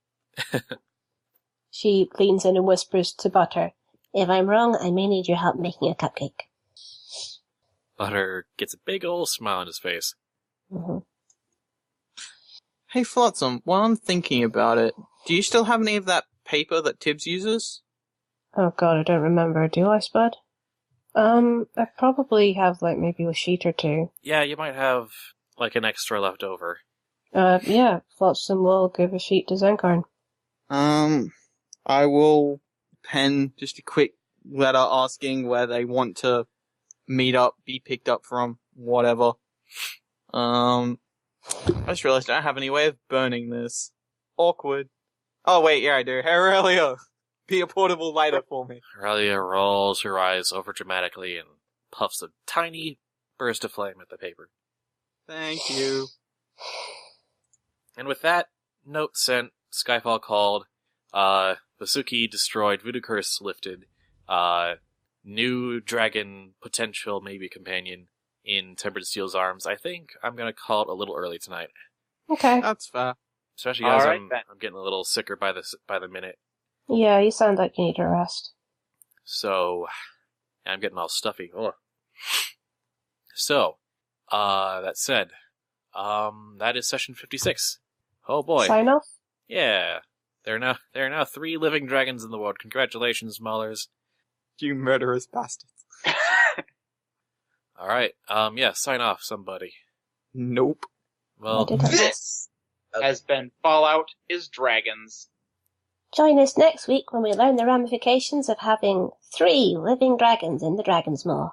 She leans in and whispers to Butter, if I'm wrong, I may need your help making a cupcake. Butter gets a big old smile on his face. Mm-hmm. Hey, Flotsam, while I'm thinking about it, do you still have any of that paper that Tibbs uses? Oh god, I don't remember. Do I, Spud? I probably have, maybe a sheet or two. Yeah, you might have, an extra left over. Yeah, Flotsam will give a sheet to Zenkarn. I will pen just a quick letter asking where they want to meet up, be picked up from, whatever. I just realized I don't have any way of burning this. Awkward. Oh wait, yeah I do. Hey Aurelia, be a portable lighter for me. Aurelia rolls her eyes over dramatically and puffs a tiny burst of flame at the paper. Thank you. And with that note sent, Skyfall called, Vasuki destroyed, Voodoo Curse lifted, new dragon potential maybe companion in Tempered Steel's arms. I think I'm gonna call it a little early tonight. Okay. That's fair. Especially as Alright, I'm getting a little sicker by the minute. Yeah, you sound like you need a rest. So, I'm getting all stuffy. Ugh. So, that said, that is session 56. Oh boy. Sign off? Yeah. There are now 3 living dragons in the world. Congratulations, Maulers. You murderous bastards. Alright, sign off, somebody. Nope. Well, This has been Fallout is Dragons. Join us next week when we learn the ramifications of having 3 living dragons in the Dragon's Maw.